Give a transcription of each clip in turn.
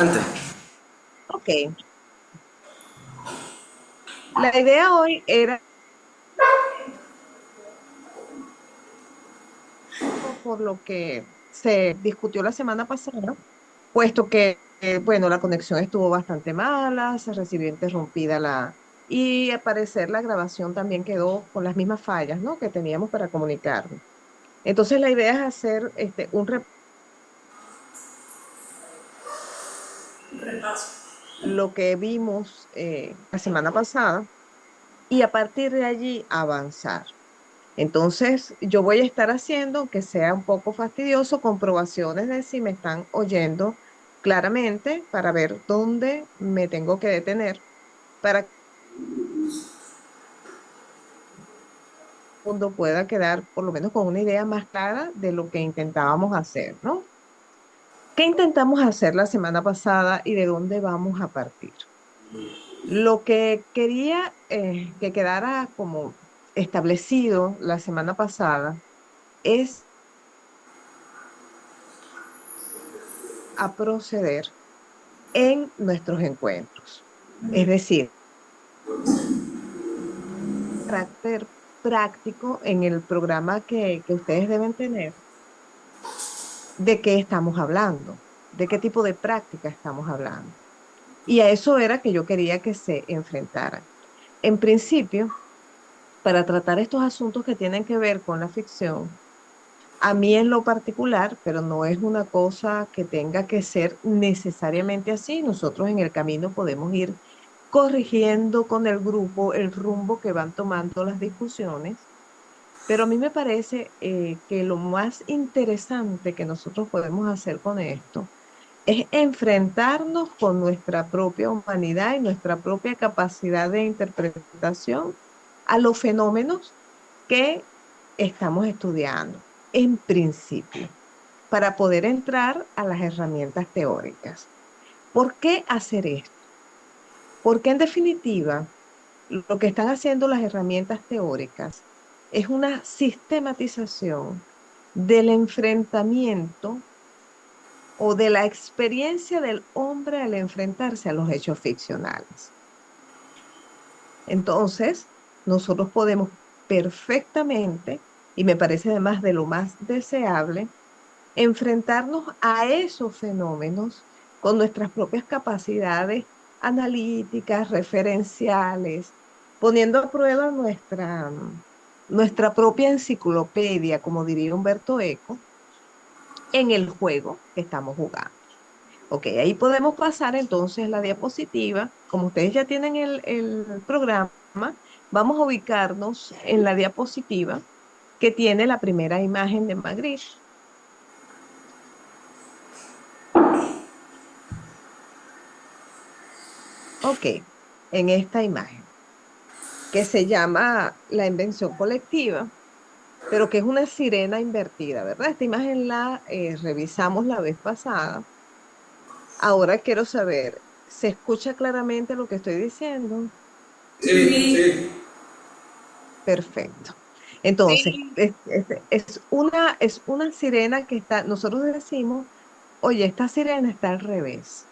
Adelante. Ok, la idea hoy era, por lo que se discutió la semana pasada, puesto que, bueno, la conexión estuvo bastante mala, se recibió interrumpida y al parecer la grabación también quedó con las mismas fallas, ¿no? Que teníamos para comunicarnos. Entonces la idea es hacer lo que vimos la semana pasada y a partir de allí avanzar. Entonces, yo voy a estar haciendo, que sea un poco fastidioso, comprobaciones de si me están oyendo claramente para ver dónde me tengo que detener para que el mundo pueda quedar por lo menos con una idea más clara de lo que intentábamos hacer, ¿no? ¿Qué intentamos hacer la semana pasada y de dónde vamos a partir? Lo que quería que quedara como establecido la semana pasada es a proceder en nuestros encuentros. Es decir, carácter práctico en el programa que ustedes deben tener, de qué estamos hablando, de qué tipo de práctica estamos hablando. Y a eso era que yo quería que se enfrentaran. En principio, para tratar estos asuntos que tienen que ver con la ficción, a mí en lo particular, pero no es una cosa que tenga que ser necesariamente así. Nosotros en el camino podemos ir corrigiendo con el grupo el rumbo que van tomando las discusiones, pero a mí me parece que lo más interesante que nosotros podemos hacer con esto es enfrentarnos con nuestra propia humanidad y nuestra propia capacidad de interpretación a los fenómenos que estamos estudiando, en principio, para poder entrar a las herramientas teóricas. ¿Por qué hacer esto? Porque en definitiva, lo que están haciendo las herramientas teóricas es una sistematización del enfrentamiento o de la experiencia del hombre al enfrentarse a los hechos ficcionales. Entonces, nosotros podemos perfectamente, y me parece además de lo más deseable, enfrentarnos a esos fenómenos con nuestras propias capacidades analíticas, referenciales, poniendo a prueba nuestra propia enciclopedia, como diría Humberto Eco, en el juego que estamos jugando. Ok, ahí podemos pasar entonces la diapositiva. Como ustedes ya tienen el programa, vamos a ubicarnos en la diapositiva que tiene la primera imagen de Magritte. Ok, en esta imagen, que se llama la invención colectiva, pero que es una sirena invertida, ¿verdad? Esta imagen la revisamos la vez pasada. Ahora quiero saber, ¿se escucha claramente lo que estoy diciendo? Sí, sí. Perfecto. Entonces, Sí. es una sirena que está, nosotros decimos, oye, esta sirena está al revés.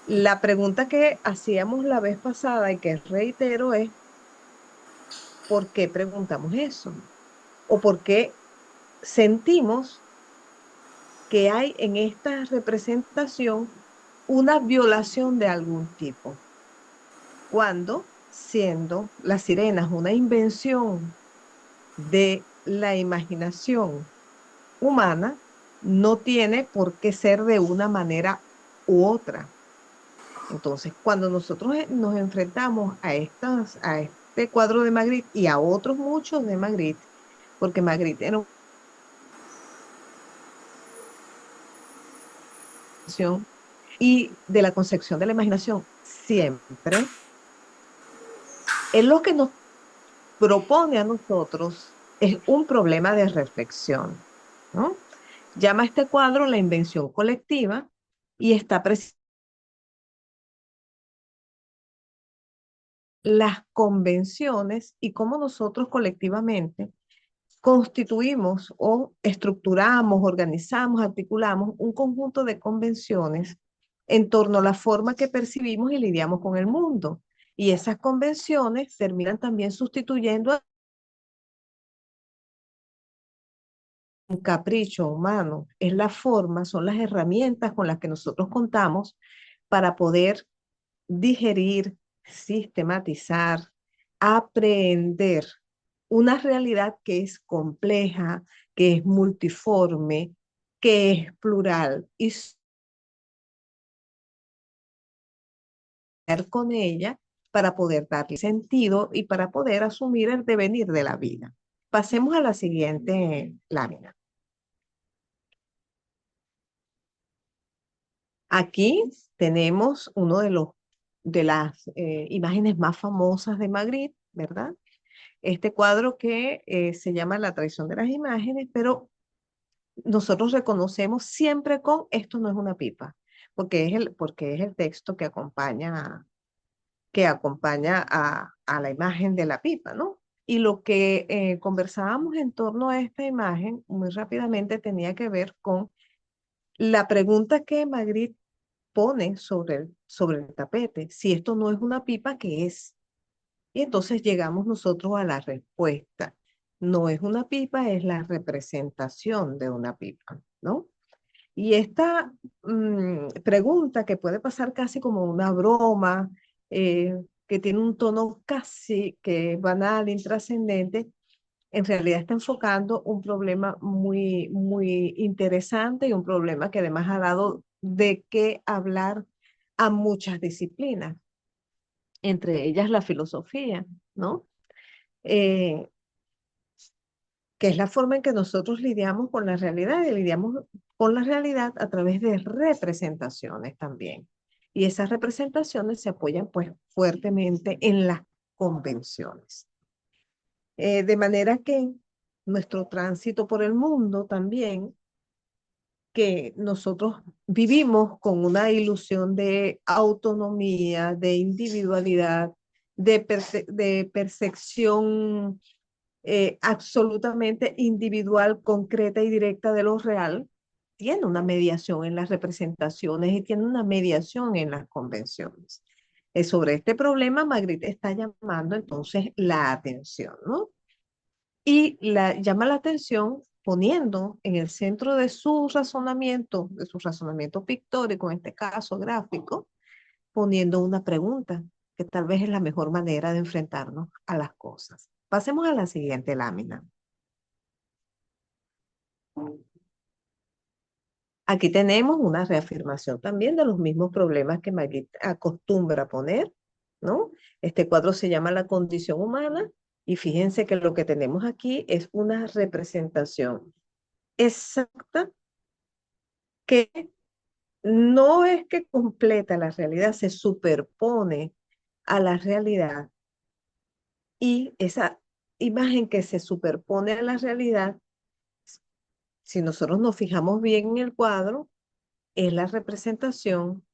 La pregunta que hacíamos la vez pasada y que reitero es, ¿por qué preguntamos eso? ¿O por qué sentimos que hay en esta representación una violación de algún tipo? Cuando, siendo las sirenas una invención de la imaginación humana, no tiene por qué ser de una manera u otra. Entonces, cuando nosotros nos enfrentamos a este cuadro de Magritte y a otros muchos de Magritte, porque Magritte era una concepción y de la concepción de la imaginación siempre, es lo que nos propone a nosotros es un problema de reflexión, ¿no? Llama a este cuadro la invención colectiva y está presente las convenciones y cómo nosotros colectivamente constituimos o estructuramos, organizamos, articulamos un conjunto de convenciones en torno a la forma que percibimos y lidiamos con el mundo. Y esas convenciones terminan también sustituyendo a un capricho humano. Es la forma, son las herramientas con las que nosotros contamos para poder digerir, sistematizar, aprender una realidad que es compleja, que es multiforme, que es plural y ser con ella para poder darle sentido y para poder asumir el devenir de la vida. Pasemos a la siguiente lámina. Aquí tenemos uno de las imágenes más famosas de Magritte, ¿verdad? Este cuadro que se llama La traición de las imágenes, pero nosotros reconocemos siempre con esto no es una pipa, porque es el texto que acompaña a la imagen de la pipa, ¿no? Y lo que conversábamos en torno a esta imagen muy rápidamente tenía que ver con la pregunta que Magritte pone sobre el tapete. Si esto no es una pipa, ¿qué es? Y entonces llegamos nosotros a la respuesta. No es una pipa, es la representación de una pipa, ¿no? Y esta pregunta que puede pasar casi como una broma, que tiene un tono casi que banal, intrascendente, en realidad está enfocando un problema muy, muy interesante y un problema que además ha dado de qué hablar a muchas disciplinas, entre ellas la filosofía, ¿no? Eh, que es la forma en que nosotros lidiamos con la realidad y lidiamos con la realidad a través de representaciones también. Y esas representaciones se apoyan pues fuertemente en las convenciones. De manera que nuestro tránsito por el mundo también, que nosotros vivimos con una ilusión de autonomía, de individualidad, de percepción absolutamente individual, concreta y directa de lo real, tiene una mediación en las representaciones y tiene una mediación en las convenciones. Sobre este problema, Magritte está llamando entonces la atención, ¿no? Y llama la atención poniendo en el centro de su razonamiento pictórico, en este caso gráfico, poniendo una pregunta, que tal vez es la mejor manera de enfrentarnos a las cosas. Pasemos a la siguiente lámina. Aquí tenemos una reafirmación también de los mismos problemas que Magritte acostumbra poner, ¿no? Este cuadro se llama La condición humana y fíjense que lo que tenemos aquí es una representación exacta que no es que completa la realidad, se superpone a la realidad y esa imagen que se superpone a la realidad, si nosotros nos fijamos bien en el cuadro, es la representación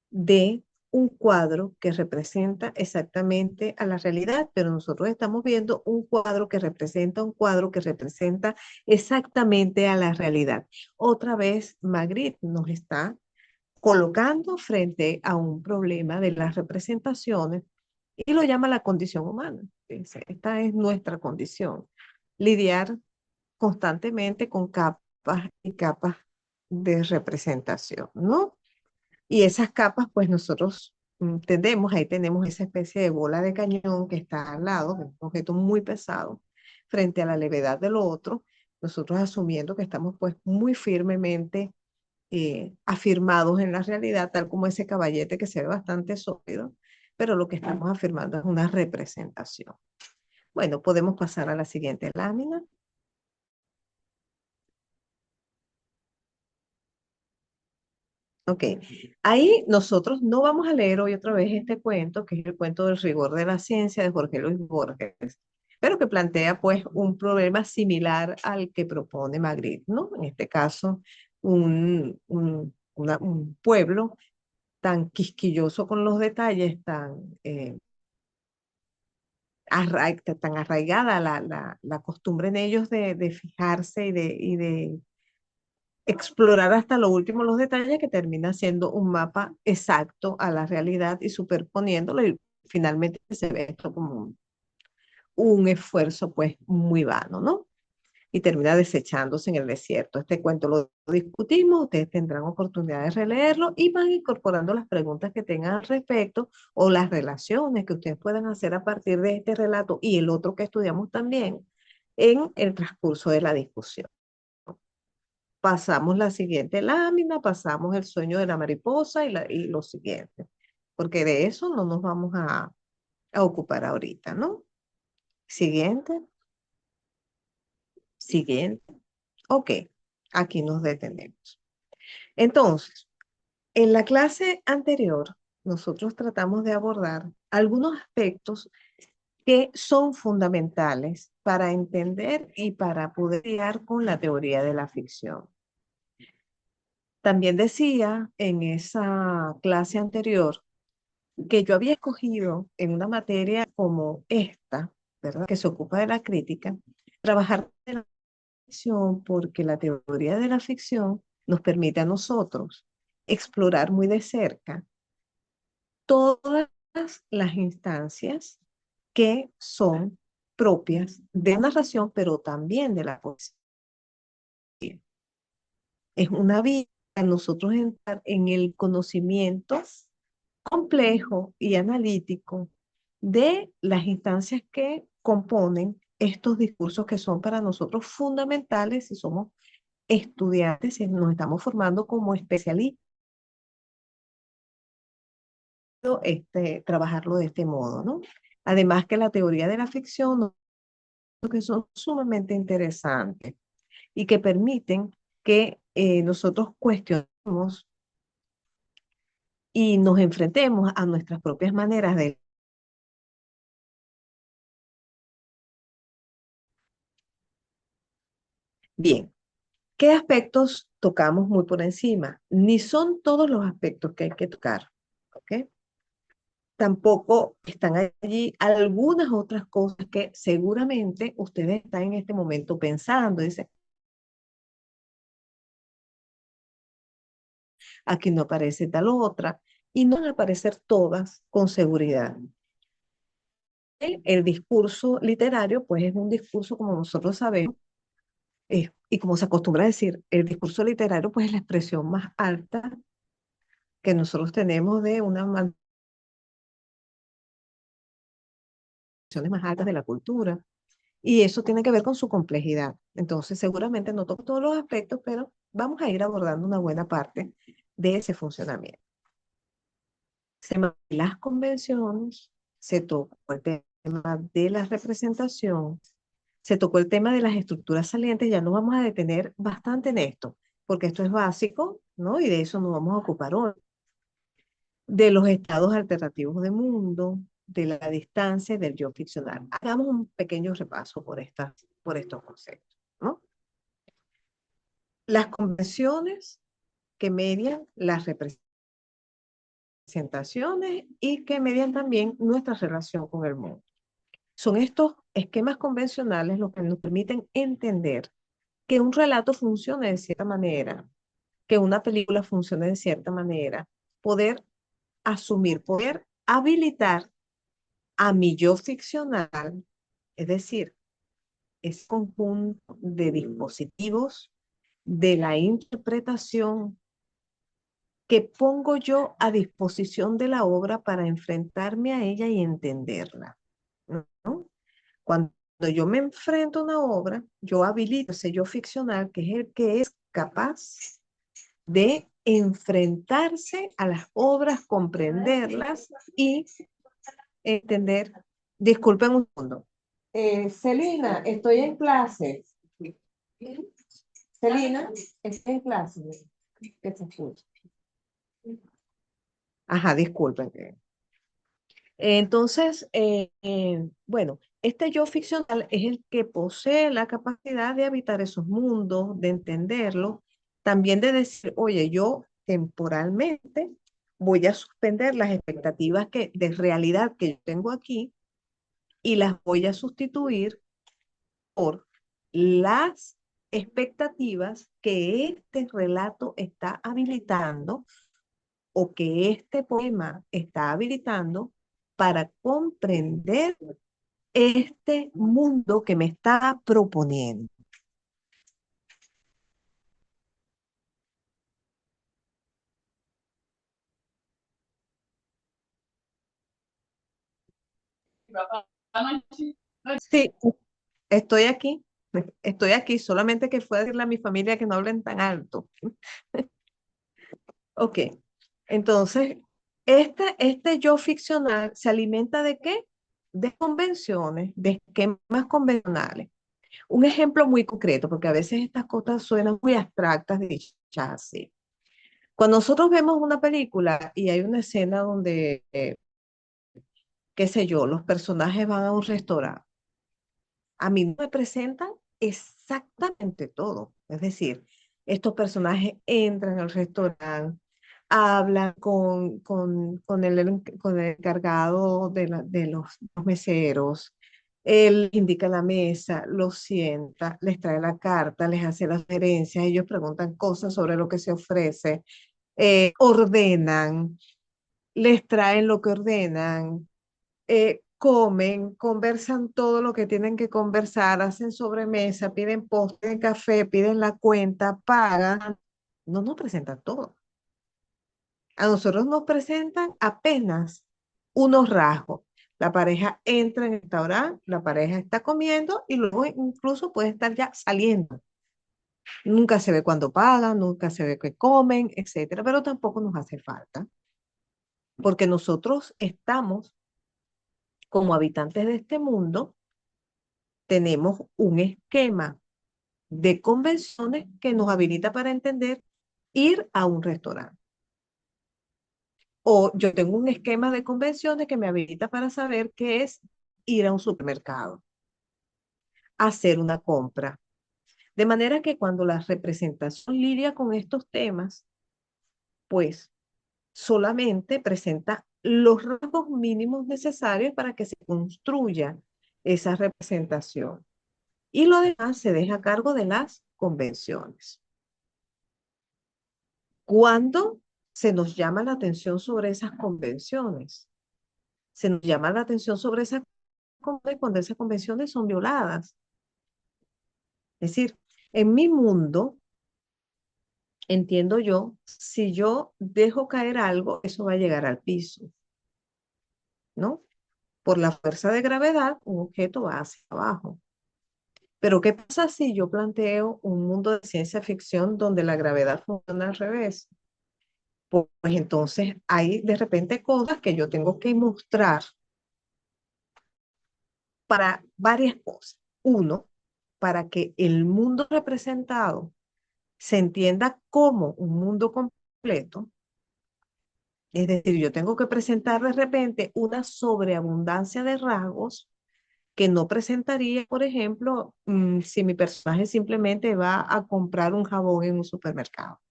de un cuadro que representa exactamente a la realidad, pero nosotros estamos viendo un cuadro que representa un cuadro que representa exactamente a la realidad. Otra vez, Magritte nos está colocando frente a un problema de las representaciones y lo llama la condición humana. Dice, esta es nuestra condición, lidiar constantemente con capas y capas de representación, ¿no? Y esas capas, pues nosotros tendemos, ahí tenemos esa especie de bola de cañón que está al lado, que es un objeto muy pesado, frente a la levedad de lo otro, nosotros asumiendo que estamos pues muy firmemente afirmados en la realidad, tal como ese caballete que se ve bastante sólido, pero lo que estamos afirmando es una representación. Bueno, podemos pasar a la siguiente lámina. Ok, ahí nosotros no vamos a leer hoy otra vez este cuento, que es el cuento del rigor de la ciencia de Jorge Luis Borges, pero que plantea pues un problema similar al que propone Magritte, ¿no? En este caso, un pueblo tan quisquilloso con los detalles, tan arraigada la costumbre en ellos de fijarse y de explorar hasta lo último los detalles que termina siendo un mapa exacto a la realidad y superponiéndolo y finalmente se ve esto como un esfuerzo pues muy vano, ¿no? Y termina desechándose en el desierto. Este cuento lo discutimos, ustedes tendrán oportunidad de releerlo y van incorporando las preguntas que tengan al respecto o las relaciones que ustedes puedan hacer a partir de este relato y el otro que estudiamos también en el transcurso de la discusión. Pasamos la siguiente lámina, pasamos el sueño de la mariposa y lo siguiente, porque de eso no nos vamos a ocupar ahorita, ¿no? Siguiente, siguiente. Ok, aquí nos detenemos. Entonces, en la clase anterior, nosotros tratamos de abordar algunos aspectos que son fundamentales para entender y para poder lidiar con la teoría de la ficción. También decía en esa clase anterior que yo había escogido en una materia como esta, ¿verdad? Que se ocupa de la crítica, trabajar en la ficción porque la teoría de la ficción nos permite a nosotros explorar muy de cerca todas las instancias que son propias de la narración, pero también de la poesía. Es una vía a nosotros entrar en el conocimiento complejo y analítico de las instancias que componen estos discursos que son para nosotros fundamentales si somos estudiantes, si nos estamos formando como especialistas, trabajarlo de este modo, ¿no? Además que la teoría de la ficción, que son sumamente interesantes y que permiten que nosotros cuestionemos y nos enfrentemos a nuestras propias maneras de... Bien, ¿qué aspectos tocamos muy por encima? Ni son todos los aspectos que hay que tocar, ¿ok? Tampoco están allí algunas otras cosas que seguramente ustedes están en este momento pensando. Dice, aquí no aparece tal otra, y no van a aparecer todas con seguridad. El discurso literario, pues es un discurso, como nosotros sabemos, y como se acostumbra a decir, el discurso literario, pues es la expresión más alta que nosotros tenemos de una más altas de la cultura. Y eso tiene que ver con su complejidad. Entonces, seguramente no toco todos los aspectos, pero vamos a ir abordando una buena parte de ese funcionamiento. Se llaman las convenciones, se tocó el tema de la representación, se tocó el tema de las estructuras salientes, ya nos vamos a detener bastante en esto, porque esto es básico, ¿no? Y de eso nos vamos a ocupar hoy. De los estados alternativos de mundo, de la distancia y del yo ficcional. Hagamos un pequeño repaso por estos conceptos, ¿no? Las convenciones que median las representaciones y que median también nuestra relación con el mundo. Son estos esquemas convencionales los que nos permiten entender que un relato funcione de cierta manera, que una película funcione de cierta manera, poder asumir, poder habilitar a mi yo ficcional, es decir, ese conjunto de dispositivos de la interpretación que pongo yo a disposición de la obra para enfrentarme a ella y entenderla, ¿no? Cuando yo me enfrento a una obra, yo habilito ese yo ficcional, que es el que es capaz de enfrentarse a las obras, comprenderlas y entender. Disculpen un segundo. Celina, estoy en clase. Celina, estoy en clase. Que se escucha. Ajá, disculpen. Entonces, bueno, este yo ficcional es el que posee la capacidad de habitar esos mundos, de entenderlo, también de decir, oye, yo temporalmente voy a suspender las expectativas de realidad que yo tengo aquí y las voy a sustituir por las expectativas que este relato está habilitando o que este poema está habilitando para comprender este mundo que me está proponiendo. Sí, estoy aquí, solamente que fue a decirle a mi familia que no hablen tan alto. Ok, entonces, este yo ficcional se alimenta ¿de qué? De convenciones, de esquemas convencionales. Un ejemplo muy concreto, porque a veces estas cosas suenan muy abstractas, dichas así. Cuando nosotros vemos una película y hay una escena donde, qué sé yo, los personajes van a un restaurante, a mí me presentan exactamente todo. Es decir, estos personajes entran al restaurante, hablan con el encargado de los meseros, él indica la mesa, los sienta, les trae la carta, les hace las sugerencias, ellos preguntan cosas sobre lo que se ofrece, ordenan, les traen lo que ordenan, comen, conversan todo lo que tienen que conversar, hacen sobremesa, piden postre, piden café, piden la cuenta, pagan. No nos presentan todo. A nosotros nos presentan apenas unos rasgos. La pareja entra en el restaurante, la pareja está comiendo y luego incluso puede estar ya saliendo. Nunca se ve cuando pagan, nunca se ve que comen, etcétera, pero tampoco nos hace falta, porque nosotros estamos como habitantes de este mundo, tenemos un esquema de convenciones que nos habilita para entender ir a un restaurante. O yo tengo un esquema de convenciones que me habilita para saber qué es ir a un supermercado, hacer una compra. De manera que cuando la representación lidia con estos temas, pues solamente presenta los rasgos mínimos necesarios para que se construya esa representación. Y lo demás se deja a cargo de las convenciones. ¿Cuándo se nos llama la atención sobre esas convenciones? Se nos llama la atención sobre esas convenciones cuando esas convenciones son violadas. Es decir, en mi mundo, entiendo yo, si yo dejo caer algo, eso va a llegar al piso, ¿no? Por la fuerza de gravedad, un objeto va hacia abajo. Pero ¿qué pasa si yo planteo un mundo de ciencia ficción donde la gravedad funciona al revés? Pues entonces hay de repente cosas que yo tengo que mostrar para varias cosas. Uno, para que el mundo representado se entienda como un mundo completo. Es decir, yo tengo que presentar de repente una sobreabundancia de rasgos que no presentaría, por ejemplo, si mi personaje simplemente va a comprar un jabón en un supermercado,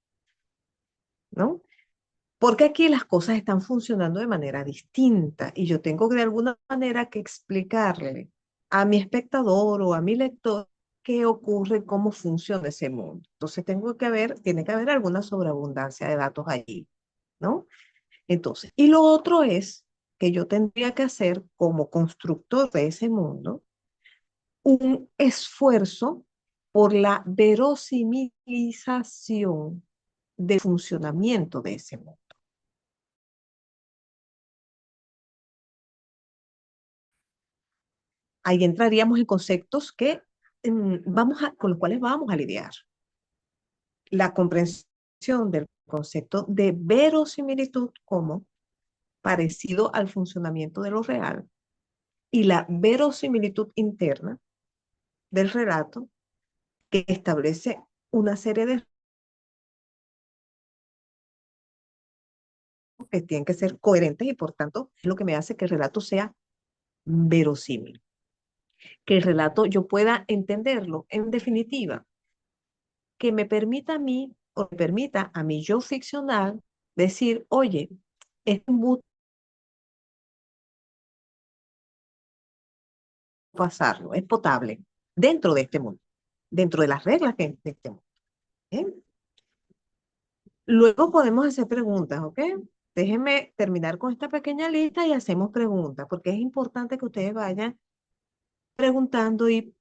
¿no? Porque aquí las cosas están funcionando de manera distinta y yo tengo de alguna manera que explicarle a mi espectador o a mi lector qué ocurre, cómo funciona ese mundo. Entonces tiene que haber alguna sobreabundancia de datos allí, ¿no? Entonces, y lo otro es que yo tendría que hacer como constructor de ese mundo un esfuerzo por la verosimilización del funcionamiento de ese mundo. Ahí entraríamos en conceptos con los cuales vamos a lidiar. La comprensión del concepto de verosimilitud como parecido al funcionamiento de lo real y la verosimilitud interna del relato que establece una serie de que tienen que ser coherentes y por tanto es lo que me hace que el relato sea verosímil, que el relato yo pueda entenderlo. En definitiva, que me permita a mí o me permita a mi yo ficcional decir, oye, es un pasarlo, es potable dentro de este mundo. dentro de las reglas que estemos. ¿Bien? Luego podemos hacer preguntas, ¿ok? Déjenme terminar con esta pequeña lista y hacemos preguntas, porque es importante que ustedes vayan preguntando y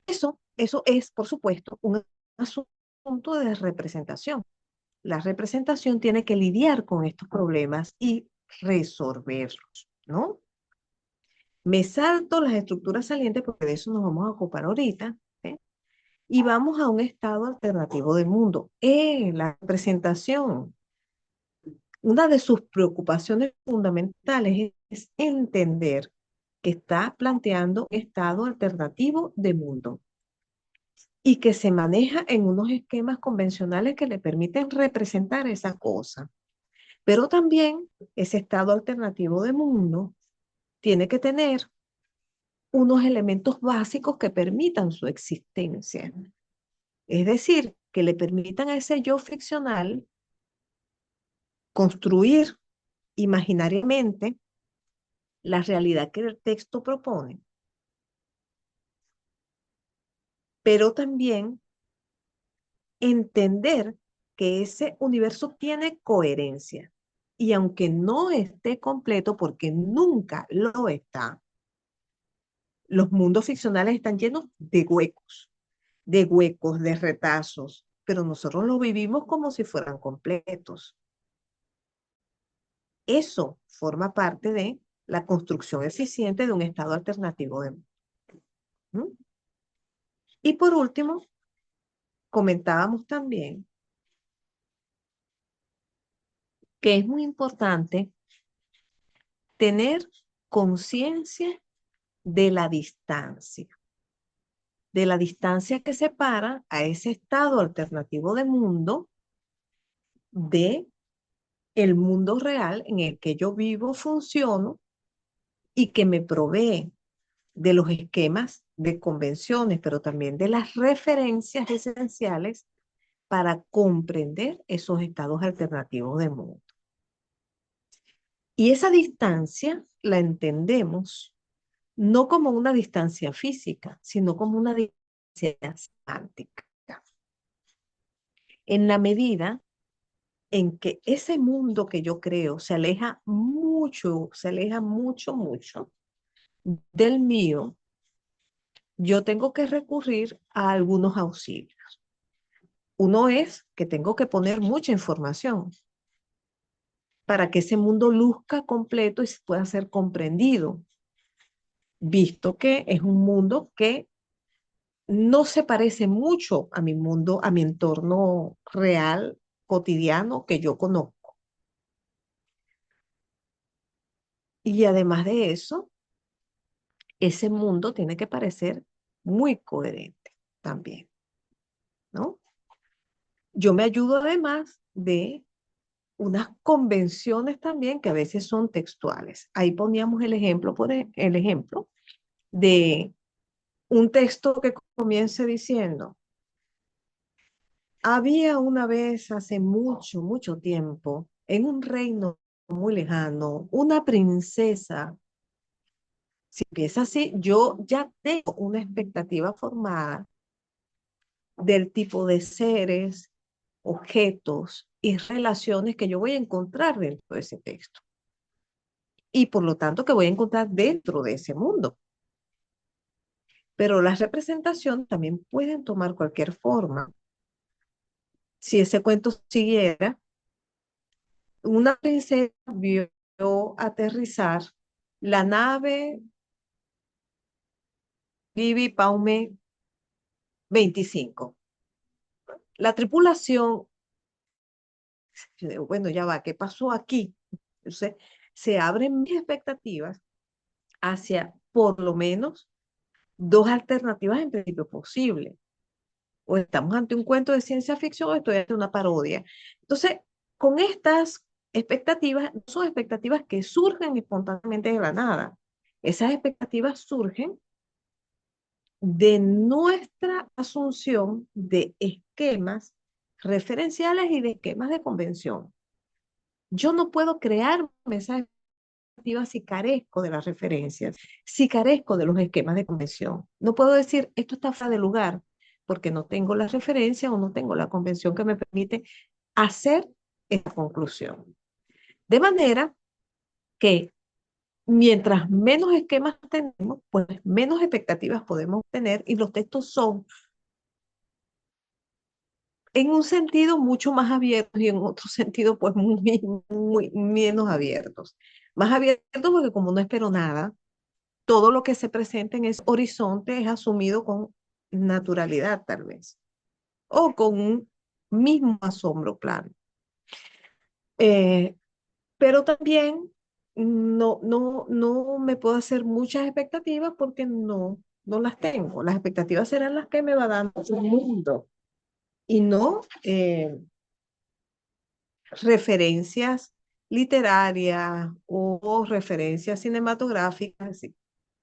eso es, por supuesto, un asunto de representación. La representación tiene que lidiar con estos problemas y resolverlos, ¿no? Me salto las estructuras salientes porque de eso nos vamos a ocupar ahorita, ¿eh? Y vamos a un estado alternativo del mundo. La representación, una de sus preocupaciones fundamentales es entender que está planteando un estado alternativo de mundo y que se maneja en unos esquemas convencionales que le permiten representar esa cosa. Pero también ese estado alternativo de mundo tiene que tener unos elementos básicos que permitan su existencia. Es decir, que le permitan a ese yo ficcional construir imaginariamente la realidad que el texto propone, pero también entender que ese universo tiene coherencia. Y aunque no esté completo, porque nunca lo está, los mundos ficcionales están llenos de huecos, de retazos, pero nosotros lo vivimos como si fueran completos. Eso forma parte de la construcción eficiente de un estado alternativo de mundo. ¿Mm? Y por último, comentábamos también que es muy importante tener conciencia de la distancia que separa a ese estado alternativo de mundo de el mundo real en el que yo vivo, funciono y que me provee de los esquemas de convenciones, pero también de las referencias esenciales para comprender esos estados alternativos de mundo. Y esa distancia la entendemos no como una distancia física, sino como una distancia semántica. En la medida en que ese mundo que yo creo se aleja mucho, mucho del mío, yo tengo que recurrir a algunos auxilios. Uno es que tengo que poner mucha información para que ese mundo luzca completo y pueda ser comprendido, visto que es un mundo que no se parece mucho a mi mundo, a mi entorno real, cotidiano que yo conozco. Y además de eso, ese mundo tiene que parecer muy coherente también, ¿no? Yo me ayudo además de unas convenciones también que a veces son textuales. Ahí poníamos el ejemplo, el ejemplo de un texto que comience diciendo, había una vez hace mucho, mucho tiempo, en un reino muy lejano, una princesa. Si empieza así, yo ya tengo una expectativa formada del tipo de seres, objetos y relaciones que yo voy a encontrar dentro de ese texto. Y por lo tanto que voy a encontrar dentro de ese mundo. Pero las representaciones también pueden tomar cualquier forma. Si ese cuento siguiera, una princesa vio aterrizar la nave Vivi Paume 25. La tripulación, yo digo, bueno, ya va, ¿qué pasó aquí? Entonces, se abren mis expectativas hacia por lo menos dos alternativas en principio posibles. O estamos ante un cuento de ciencia ficción o estoy ante una parodia. Entonces, con estas expectativas, no son expectativas que surgen espontáneamente de la nada. Esas expectativas surgen de nuestra asunción de esquemas referenciales y de esquemas de convención. Yo no puedo crearme esas si carezco de las referencias, si carezco de los esquemas de convención. No puedo decir esto está fuera de lugar porque no tengo la referencia o no tengo la convención que me permite hacer esta conclusión. De manera que mientras menos esquemas tenemos, pues menos expectativas podemos tener y los textos son en un sentido mucho más abiertos y en otro sentido pues muy menos abiertos. Más abiertos porque como no espero nada, todo lo que se presenta en ese horizonte es asumido con naturalidad tal vez, o con un mismo asombro plano. Eh, pero también no me puedo hacer muchas expectativas porque no las tengo. Las expectativas serán las que me va dando el mundo y no referencias literarias o referencias cinematográficas.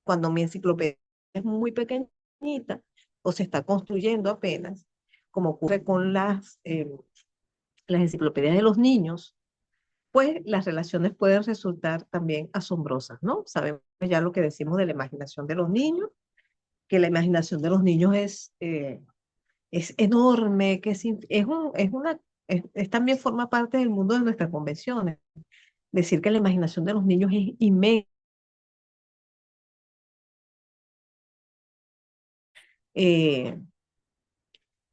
Cuando mi enciclopedia es muy pequeñita o se está construyendo apenas, como ocurre con las enciclopedias de los niños, pues las relaciones pueden resultar también asombrosas, ¿no? Sabemos ya lo que decimos de la imaginación de los niños, que la imaginación de los niños es enorme, que también forma parte del mundo de nuestras convenciones. Decir que la imaginación de los niños es inmensa. Eh,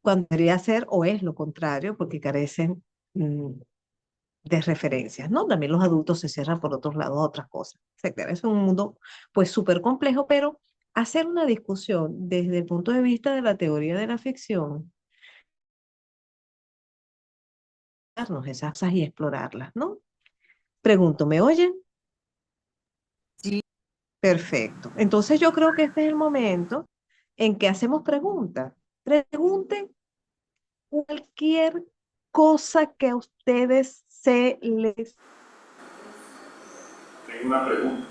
Cuando debería ser o es lo contrario, porque carecen de referencias, ¿no? También los adultos se cierran por otros lados a otras cosas, etcétera. Es un mundo, pues, súper complejo, pero hacer una discusión desde el punto de vista de la teoría de la ficción, darnos esas cosas y explorarlas, ¿no? Pregunto, ¿me oyen? Sí. Perfecto. Entonces yo creo que este es el momento en que hacemos preguntas. Pregunten cualquier cosa que a ustedes se les... Tengo una pregunta.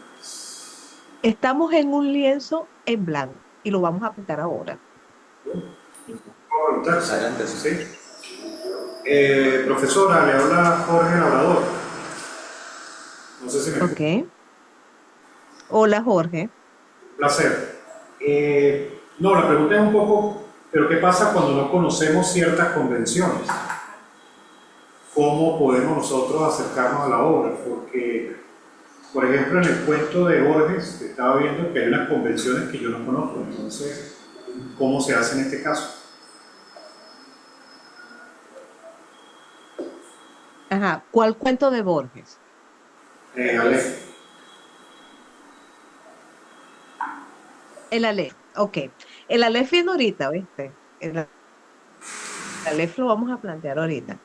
Estamos en un lienzo en blanco y lo vamos a pintar ahora. ¿Puedo preguntar? Adelante, sí. Sí. Profesora, le habla Jorge Labrador. No sé si me escucha. Ok. Hola, Jorge. Un placer. No, la pregunta es un poco, pero ¿qué pasa cuando no conocemos ciertas convenciones? ¿Cómo podemos nosotros acercarnos a la obra? Porque, por ejemplo, en el cuento de Borges estaba viendo que hay unas convenciones que yo no conozco. Entonces, ¿cómo se hace en este caso? Ajá. ¿Cuál cuento de Borges? Aleph. El Aleph. Ok. El Aleph viene ahorita, ¿viste? Aleph lo vamos a plantear ahorita.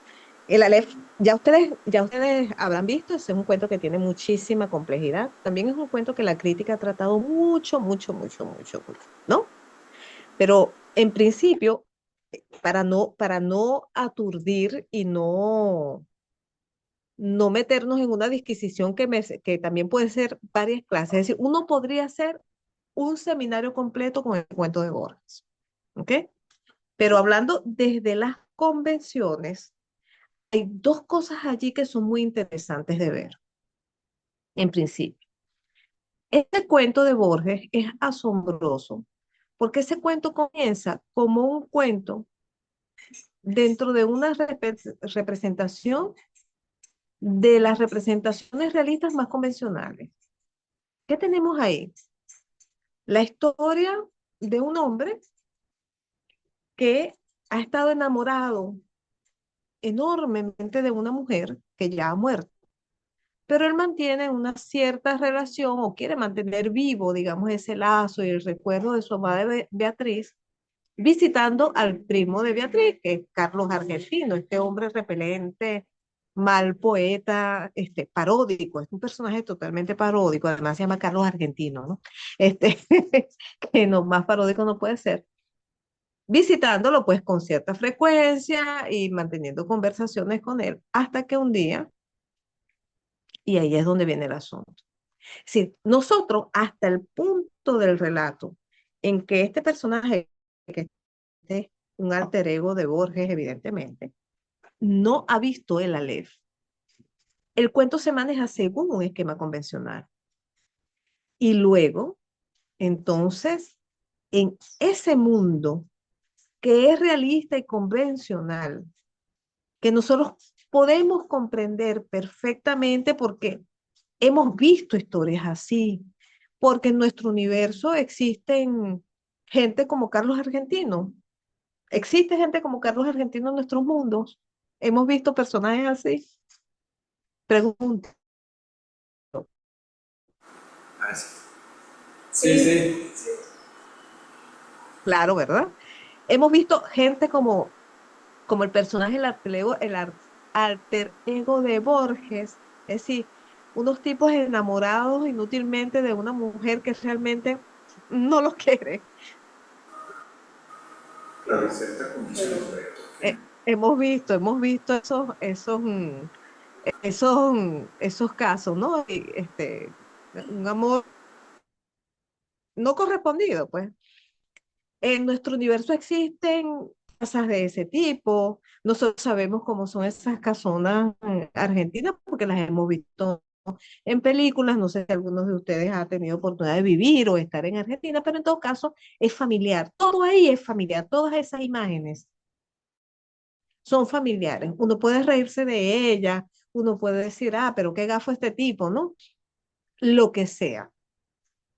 El Aleph, ya ustedes habrán visto, ese es un cuento que tiene muchísima complejidad. También es un cuento que la crítica ha tratado mucho, ¿no? Pero en principio, para no aturdir y no meternos en una disquisición que también puede ser varias clases. Es decir, uno podría hacer un seminario completo con el cuento de Borges, ¿ok? Pero hablando desde las convenciones, hay dos cosas allí que son muy interesantes de ver, en principio. Este cuento de Borges es asombroso porque ese cuento comienza como un cuento dentro de una representación de las representaciones realistas más convencionales. ¿Qué tenemos ahí? La historia de un hombre que ha estado enamorado enormemente de una mujer que ya ha muerto, pero él mantiene una cierta relación o quiere mantener vivo, digamos, ese lazo y el recuerdo de su amada Beatriz, visitando al primo de Beatriz, que es Carlos Argentino, este hombre repelente, mal poeta, paródico, es un personaje totalmente paródico, además se llama Carlos Argentino, ¿no? Este, que no, más paródico no puede ser. Visitándolo pues con cierta frecuencia y manteniendo conversaciones con él, hasta que un día, y ahí es donde viene el asunto. Es decir, nosotros hasta el punto del relato en que este personaje, que es un alter ego de Borges, evidentemente, no ha visto el Aleph. El cuento se maneja según un esquema convencional. Y luego, entonces, en ese mundo que es realista y convencional, que nosotros podemos comprender perfectamente porque hemos visto historias así, porque en nuestro universo existen gente como Carlos Argentino. Existe gente como Carlos Argentino en nuestros mundos. Hemos visto personajes así. Pregunto, Parece. Sí, sí. claro, ¿verdad? Hemos visto gente como el personaje, alter ego de Borges, es decir, unos tipos enamorados inútilmente de una mujer que realmente no los quiere. Claro, hay ciertas condiciones. Hemos visto esos casos, ¿no? Y, un amor no correspondido, pues. En nuestro universo existen casas de ese tipo. Nosotros sabemos cómo son esas casonas argentinas porque las hemos visto en películas. No sé si algunos de ustedes ha tenido oportunidad de vivir o estar en Argentina, pero en todo caso es familiar. Todo ahí es familiar. Todas esas imágenes son familiares. Uno puede reírse de ellas, uno puede decir, ah, pero qué gafo este tipo, ¿no? Lo que sea.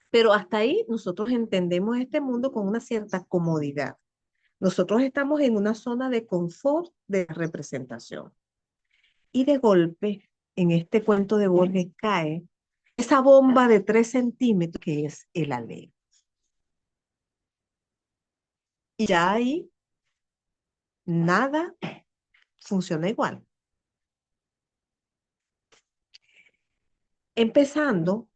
Pero hasta ahí nosotros entendemos este mundo con una cierta comodidad. Nosotros estamos en una zona de confort de representación. Y de golpe, en este cuento de Borges cae esa bomba de 3 centímetros que es el Aleph. Y ya ahí nada funciona igual. Empezando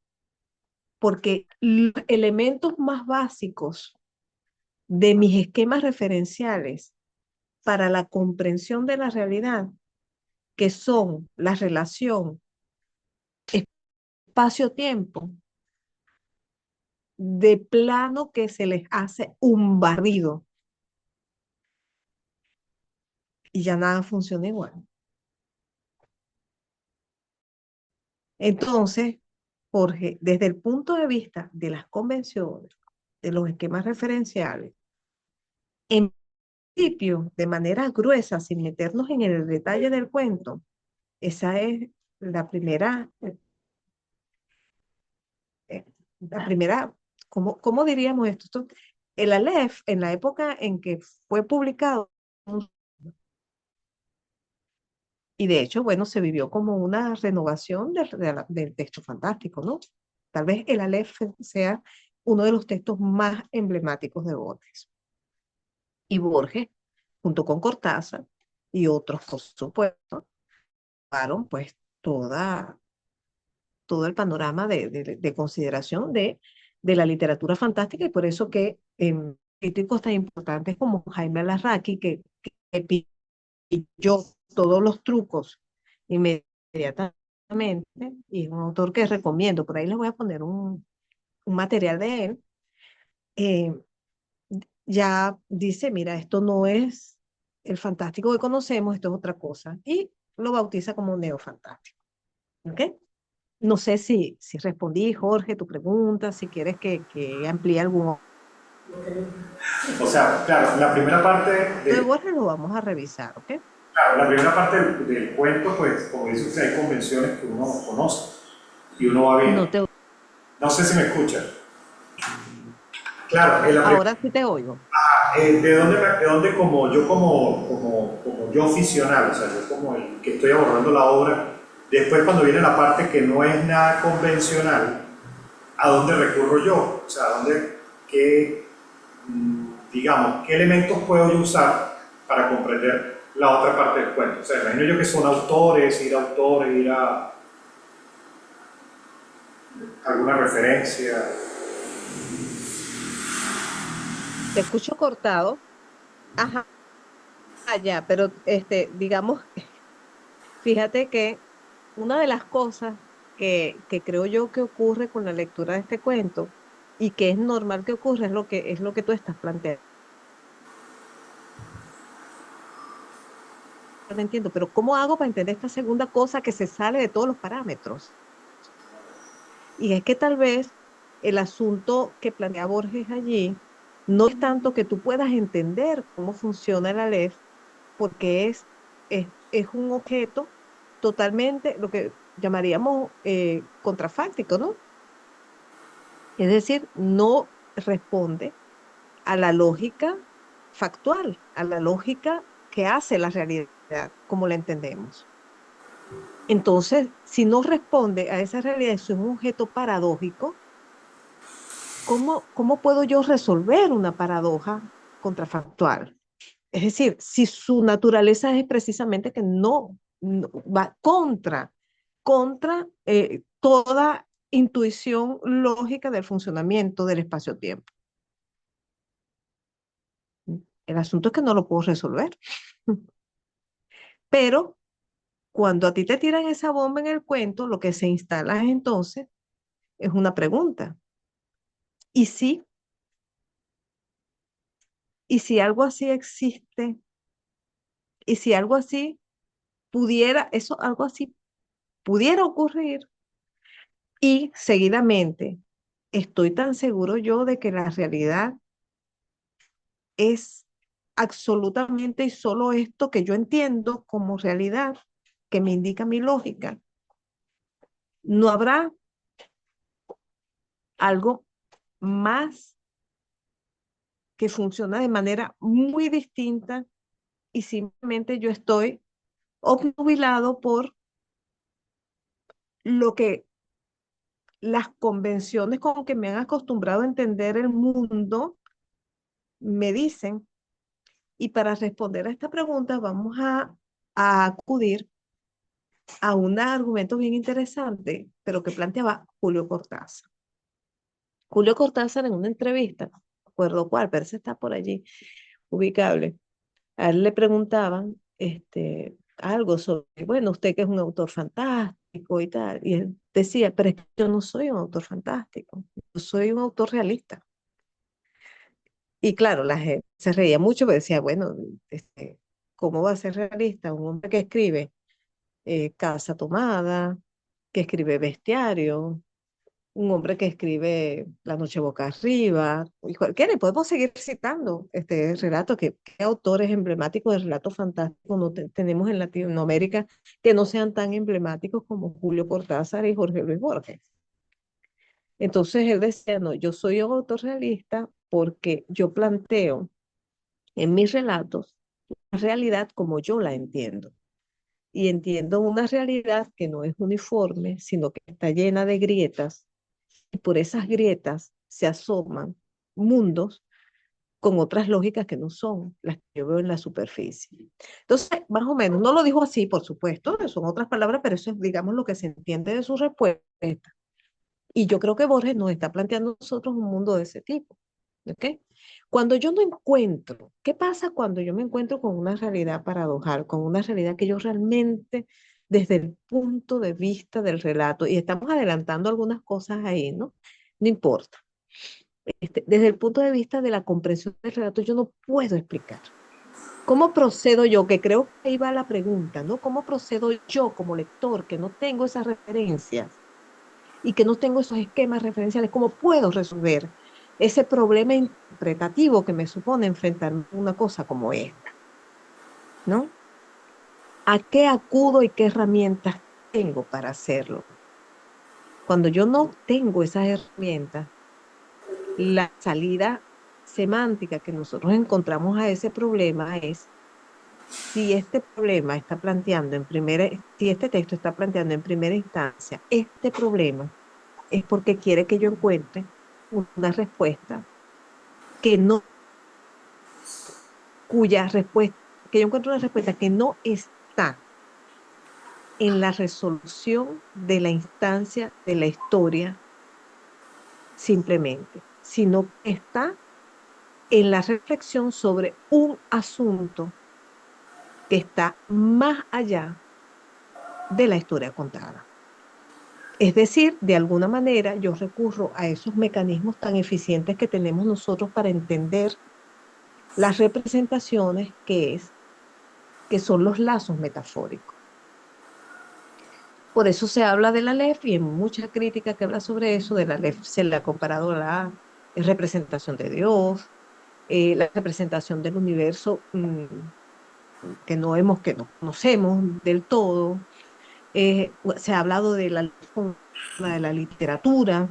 porque los elementos más básicos de mis esquemas referenciales para la comprensión de la realidad, que son la relación espacio-tiempo, de plano que se les hace un barrido y ya nada funciona igual. Entonces, Jorge, desde el punto de vista de las convenciones, de los esquemas referenciales, en principio, de manera gruesa, sin meternos en el detalle del cuento, esa es la primera, eh, ¿cómo diríamos esto? El Aleph, en la época en que fue publicado, y de hecho, bueno, se vivió como una renovación del texto fantástico, ¿no? Tal vez el Aleph sea uno de los textos más emblemáticos de Borges. Y Borges, junto con Cortázar y otros, por supuesto, tomaron pues todo el panorama de consideración de la literatura fantástica y por eso que críticos tan importantes como Jaime Alarraqui, que pilló todos los trucos inmediatamente, y es un autor que recomiendo, por ahí les voy a poner un material de él, eh, ya dice, mira, esto no es el fantástico que conocemos, esto es otra cosa, y lo bautiza como neofantástico. ¿Ok? No sé si respondí, Jorge, tu pregunta, si quieres que amplíe algún O sea, claro, la primera parte de Borges, lo vamos a revisar, ¿ok? claro, la primera parte del cuento, pues, como dice usted, hay convenciones que uno conoce y uno va viendo. No te, No sé si me escucha. Claro, ahora sí te oigo. de dónde como yo ficcional, o sea, yo como el que estoy abordando la obra, después cuando viene la parte que no es nada convencional, ¿a dónde recurro yo? O sea, digamos, qué elementos puedo yo usar para comprender la otra parte del cuento? O sea, imagino yo que son autores, ir a alguna referencia. Te escucho cortado. Ajá, ya, pero digamos, fíjate que una de las cosas que creo yo que ocurre con la lectura de este cuento y que es normal que ocurra es lo que tú estás planteando. No entiendo, pero ¿cómo hago para entender esta segunda cosa que se sale de todos los parámetros? Y es que tal vez el asunto que plantea Borges allí no es tanto que tú puedas entender cómo funciona el Aleph, porque es un objeto totalmente lo que llamaríamos contrafáctico, ¿no? Es decir, no responde a la lógica factual, a la lógica que hace la realidad como la entendemos. Entonces, si no responde a esa realidad, es un objeto paradójico. ¿Cómo puedo yo resolver una paradoja contrafactual? Es decir, si su naturaleza es precisamente que no va contra toda intuición lógica del funcionamiento del espacio-tiempo. El asunto es que no lo puedo resolver. Pero cuando a ti te tiran esa bomba en el cuento, lo que se instala entonces es una pregunta. ¿Y si? ¿Y si algo así existe? ¿Y si algo así pudiera, eso, algo así pudiera ocurrir? Y seguidamente, estoy tan seguro yo de que la realidad es absolutamente y solo esto que yo entiendo como realidad, que me indica mi lógica. No habrá algo más que funciona de manera muy distinta y simplemente yo estoy obnubilado por lo que las convenciones con que me han acostumbrado a entender el mundo me dicen. Y para responder a esta pregunta vamos a acudir a un argumento bien interesante, pero que planteaba Julio Cortázar. Julio Cortázar en una entrevista, no recuerdo cuál, pero ese está por allí ubicable. A él le preguntaban algo sobre, bueno, usted que es un autor fantástico y tal, y él decía, pero es que yo no soy un autor fantástico, yo soy un autor realista. Y claro, la gente se reía mucho, pero decía, bueno, ¿cómo va a ser realista un hombre que escribe Casa Tomada, que escribe Bestiario, un hombre que escribe La Noche Boca Arriba, y cualquiera? Podemos seguir citando este relato, qué autores emblemáticos de relatos fantásticos no tenemos en Latinoamérica que no sean tan emblemáticos como Julio Cortázar y Jorge Luis Borges. Entonces él decía, no, yo soy un autor realista porque yo planteo en mis relatos la realidad como yo la entiendo. Y entiendo una realidad que no es uniforme, sino que está llena de grietas, y por esas grietas se asoman mundos con otras lógicas que no son las que yo veo en la superficie. Entonces, más o menos, no lo dijo así, por supuesto, son otras palabras, pero eso es, digamos, lo que se entiende de su respuesta. Y yo creo que Borges nos está planteando a nosotros un mundo de ese tipo. ¿Ok? Cuando yo no encuentro, ¿qué pasa cuando yo me encuentro con una realidad paradojal, con una realidad que yo realmente, desde el punto de vista del relato, y estamos adelantando algunas cosas ahí, ¿no? No importa. Desde el punto de vista de la comprensión del relato, yo no puedo explicar. ¿Cómo procedo yo? Que creo que ahí va la pregunta, ¿no? ¿Cómo procedo yo como lector que no tengo esas referencias y que no tengo esos esquemas referenciales? ¿Cómo puedo resolver ese problema interpretativo que me supone enfrentarme a una cosa como esta? ¿No? ¿A qué acudo y qué herramientas tengo para hacerlo? Cuando yo no tengo esas herramientas, la salida semántica que nosotros encontramos a ese problema es si este problema está planteando si este texto está planteando en primera instancia este problema, es porque quiere que yo encuentre una respuesta que no, cuya respuesta, que yo encuentre una respuesta que no está en la resolución de la instancia de la historia simplemente, sino que está en la reflexión sobre un asunto que está más allá de la historia contada. Es decir, de alguna manera yo recurro a esos mecanismos tan eficientes que tenemos nosotros para entender las representaciones que son los lazos metafóricos. Por eso se habla de la LEF y en mucha crítica que habla sobre eso, de la LEF se le ha comparado a la representación de Dios, la representación del universo que no conocemos del todo. Se ha hablado de la LEF como la de la literatura,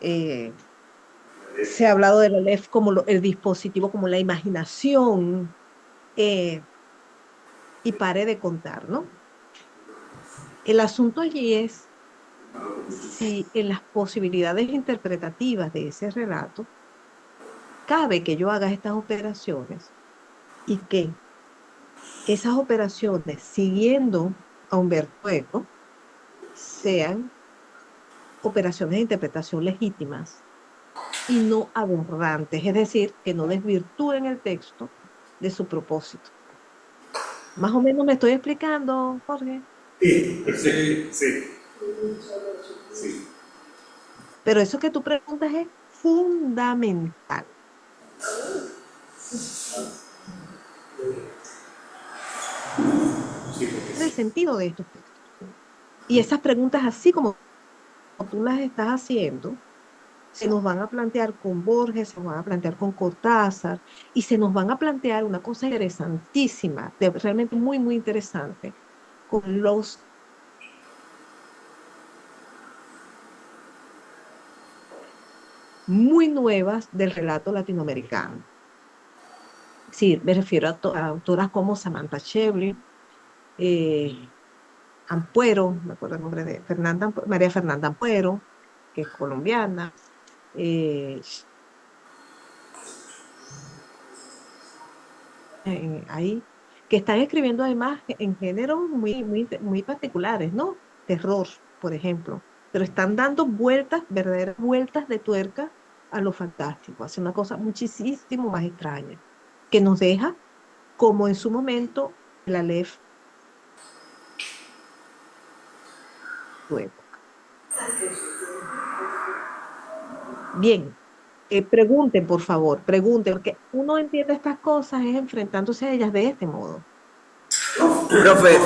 eh, se ha hablado de la LEF como el dispositivo, como la imaginación, eh, y pare de contar, ¿no? El asunto allí es si en las posibilidades interpretativas de ese relato cabe que yo haga estas operaciones y que esas operaciones, siguiendo a Humberto Eco, sean operaciones de interpretación legítimas y no aberrantes, es decir, que no desvirtúen el texto de su propósito. Más o menos me estoy explicando, Jorge, Sí, Sí. sí, sí, pero eso que tú preguntas es fundamental, sí, porque el sí. sentido de estos textos. Y esas preguntas, así como tú las estás haciendo, se nos van a plantear con Borges, se nos van a plantear con Cortázar y se nos van a plantear una cosa interesantísima, realmente muy, muy interesante, con los muy nuevas del relato latinoamericano. Sí, me refiero a autoras como Samantha Schweblin, eh, Ampuero, me acuerdo el nombre de María Fernanda Ampuero, que es colombiana, eh, ahí, que están escribiendo además en géneros muy, muy, muy particulares, ¿no? Terror, por ejemplo, pero están dando vueltas, verdaderas vueltas de tuerca a lo fantástico, hace una cosa muchísimo más extraña, que nos deja, como en su momento, la Aleph su época. Bien, pregunten, por favor, pregunten, porque uno entiende estas cosas es enfrentándose a ellas de este modo. Profe,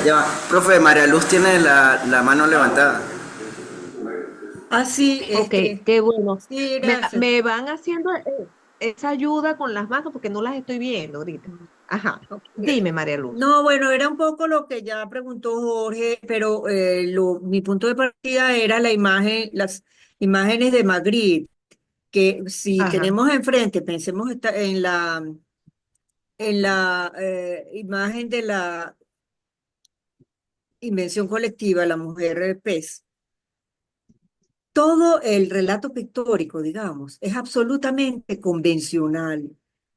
ya va. Profe, María Luz tiene la mano levantada. Ah, sí, Ok, qué bueno. sí, Me, gracias. me van haciendo esa ayuda con las manos porque no las estoy viendo ahorita. Ajá. Ok. Dime, María Luz. No, bueno, era un poco lo que ya preguntó Jorge, pero mi punto de partida era la imagen, las imágenes de Magritte, que si Ajá. tenemos enfrente, pensemos en la imagen de la invención colectiva, la mujer pez. Todo el relato pictórico, digamos, es absolutamente convencional.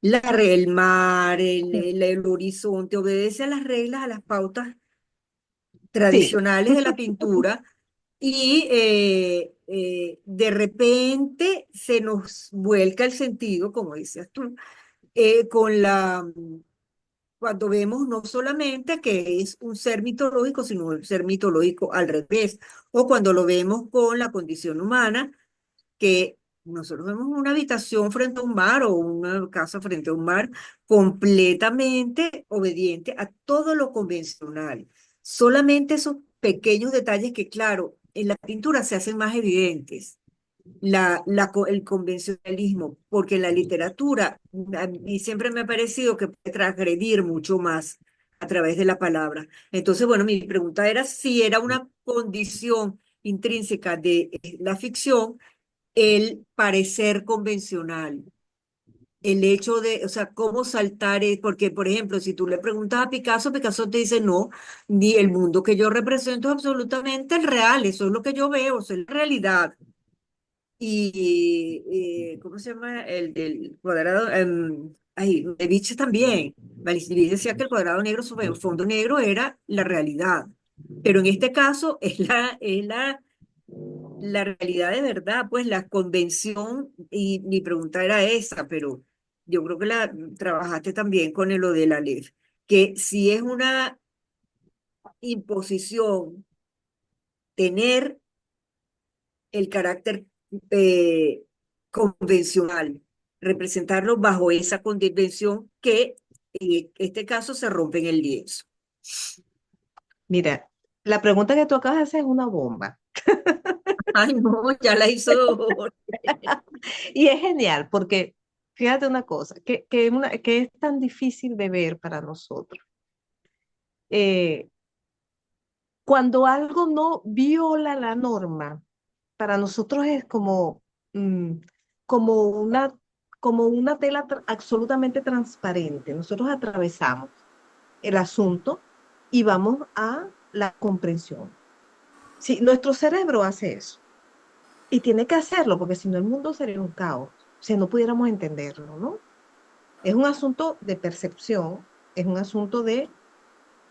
El mar, el horizonte, obedece a las reglas, a las pautas Sí. tradicionales de la pintura y de repente se nos vuelca el sentido, como decías tú, con cuando vemos no solamente que es un ser mitológico, sino un ser mitológico al revés, o cuando lo vemos con la condición humana que nosotros vemos una habitación frente a un mar o una casa frente a un mar completamente obediente a todo lo convencional. Solamente esos pequeños detalles que, claro, en la pintura se hacen más evidentes. El convencionalismo, porque en la literatura a mí siempre me ha parecido que puede transgredir mucho más a través de la palabra. Entonces, bueno, mi pregunta era si era una condición intrínseca de la ficción el parecer convencional, el hecho de, o sea, cómo saltar, porque por ejemplo, si tú le preguntas a Picasso, Picasso te dice, no, ni el mundo que yo represento es absolutamente el real, eso es lo que yo veo, eso es la realidad. Y, ¿cómo se llama? El del cuadrado, ay, Levitch también. Levitch decía que el cuadrado negro sobre el fondo negro era la realidad. Pero en este caso la realidad de verdad, pues la convención, y mi pregunta era esa, pero yo creo que la trabajaste también con lo de la ley, que si es una imposición tener el carácter eh, convencional, representarlo bajo esa convención que en este caso se rompe en el lienzo. Mira, La pregunta que tú acabas de hacer es una bomba. Ay, no, ya la hizo. Y es genial porque, fíjate una cosa, que es tan difícil de ver para nosotros. Eh, Cuando algo no viola la norma, para nosotros es mm, como una, como una tela absolutamente transparente. Nosotros atravesamos el asunto y vamos a la comprensión. Sí, nuestro cerebro hace eso y tiene que hacerlo porque si no el mundo sería un caos, si no pudiéramos entenderlo, ¿no? Es un asunto de percepción, es un asunto de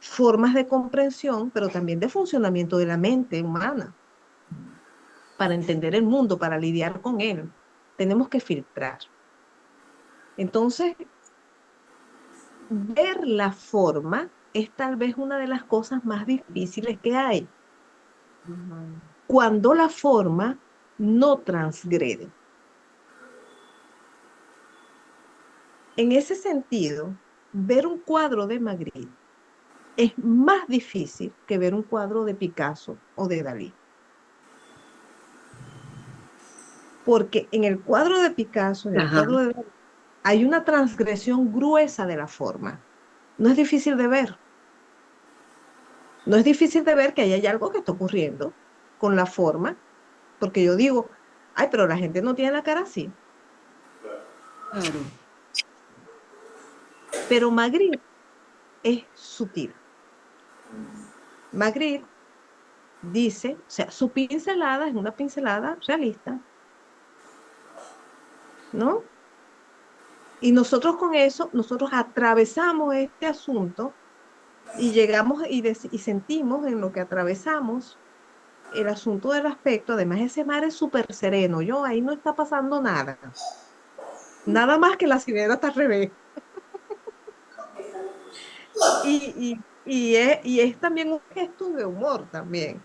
formas de comprensión, pero también de funcionamiento de la mente humana para entender el mundo, para lidiar con él. Tenemos que filtrar. Entonces, ver la forma es tal vez una de las cosas más difíciles que hay, Ujú. cuando la forma no transgrede. En ese sentido, ver un cuadro de Magritte es más difícil que ver un cuadro de Picasso o de Dalí. Porque en el cuadro de Picasso, en el Ajá, cuadro de Dalí, hay una transgresión gruesa de la forma. No es difícil de ver. No es difícil de ver que ahí hay algo que está ocurriendo con la forma, porque yo digo, ay, pero la gente no tiene la cara así. claro. Pero Magritte es sutil. Magritte dice, o sea, su pincelada es una pincelada realista, ¿no? Y nosotros con eso, nosotros atravesamos este asunto y llegamos y sentimos en lo que atravesamos el asunto del aspecto. Además, ese mar es súper sereno, yo ahí no está pasando nada. Nada más que la sirena está al revés. Y es también un gesto de humor también.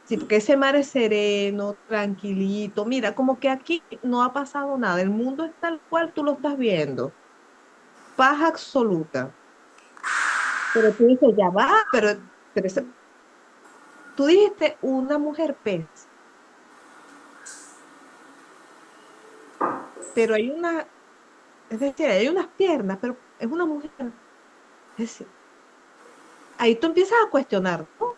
Sí, porque ese mar es sereno, tranquilito. Mira, como que aquí no ha pasado nada. El mundo es tal cual tú lo estás viendo. Paz absoluta. Pero tú dices, ya va, pero tú dijiste una mujer pez, pero es decir, hay unas piernas, pero es una mujer. Es decir, ahí tú empiezas a cuestionar, ¿no?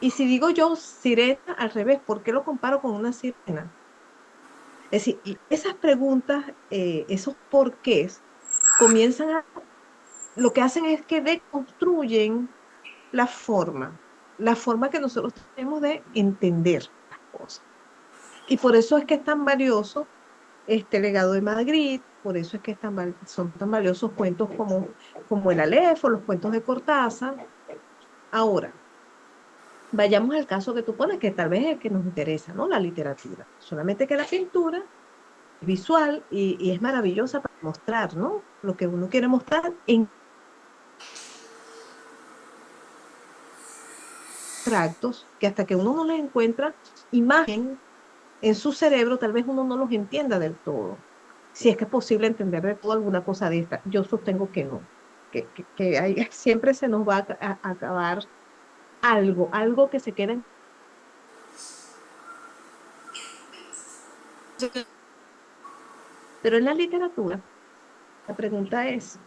Y si digo yo sirena al revés, ¿por qué lo comparo con una sirena? Es decir, y esas preguntas, esos porqués, comienzan lo que hacen es que deconstruyen la forma que nosotros tenemos de entender las cosas. Y por eso es que es tan valioso este legado de Madrid, por eso es que son tan valiosos cuentos como el Aleph, los cuentos de Cortázar. Ahora, vayamos al caso que tú pones, que tal vez es el que nos interesa, ¿no? La literatura. Solamente que la pintura es visual y es maravillosa para mostrar, ¿no? Lo que uno quiere mostrar en extractos, que hasta que uno no les encuentra imagen en su cerebro, tal vez uno no los entienda del todo. Si es que es posible entender de todo alguna cosa de esta. Yo sostengo que no, siempre se nos va a acabar algo que se quede en. Pero en la literatura, la pregunta es,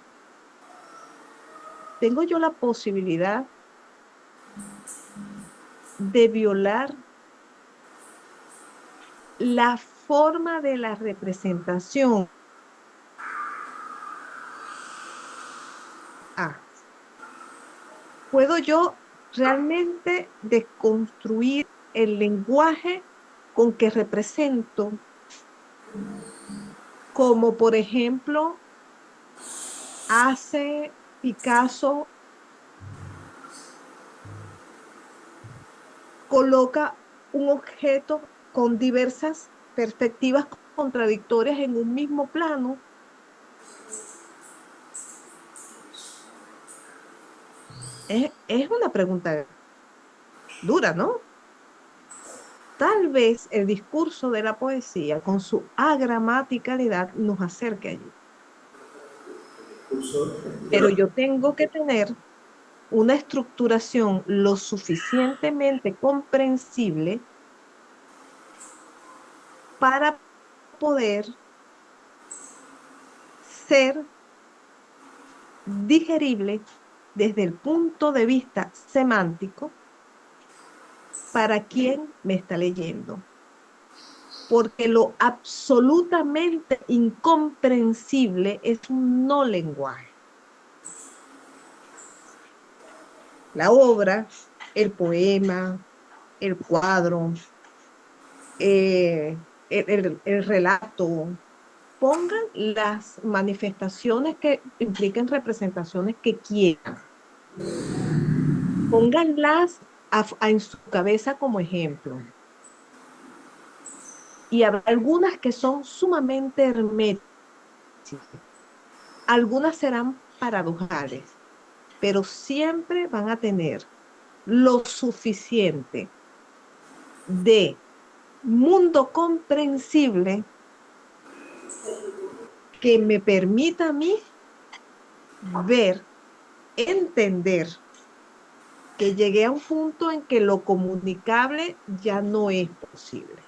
¿tengo yo la posibilidad de violar la forma de la representación? Ah, ¿puedo yo realmente desconstruir el lenguaje con que represento, como por ejemplo hace Picasso, coloca un objeto con diversas perspectivas contradictorias en un mismo plano? Es una pregunta dura, ¿no? Tal vez el discurso de la poesía, con su agramaticalidad, nos acerque allí. Curso Pero de yo tengo que tener una estructuración lo suficientemente comprensible para poder ser digerible desde el punto de vista semántico para quien me está leyendo. Porque lo absolutamente incomprensible es un no lenguaje. La obra, el poema, el cuadro, el relato, pongan las manifestaciones que impliquen representaciones que quieran. Pónganlas en su cabeza como ejemplo. Y habrá algunas que son sumamente herméticas. Algunas serán paradojales, pero siempre van a tener lo suficiente de mundo comprensible que me permita a mí ver, entender que llegué a un punto en que lo comunicable ya no es posible.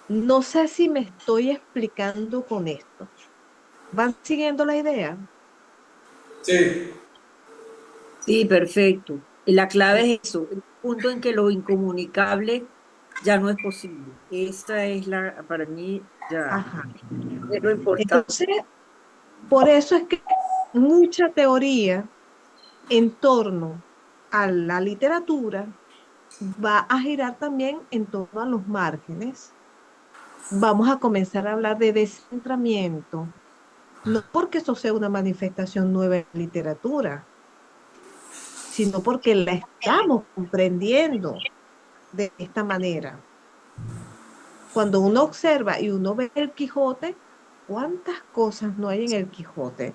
No sé si me estoy explicando con esto. ¿Van siguiendo la idea? Sí, Sí, perfecto. Y la clave es eso, el punto en que lo incomunicable ya no es posible. Esta es para mí, ya, Ajá. es lo importante. Entonces, por eso es que mucha teoría en torno a la literatura va a girar también en torno a los márgenes. Vamos a comenzar a hablar de descentramiento, no porque eso sea una manifestación nueva en la literatura, sino porque la estamos comprendiendo de esta manera. Cuando uno observa y uno ve el Quijote, ¿cuántas cosas no hay en el Quijote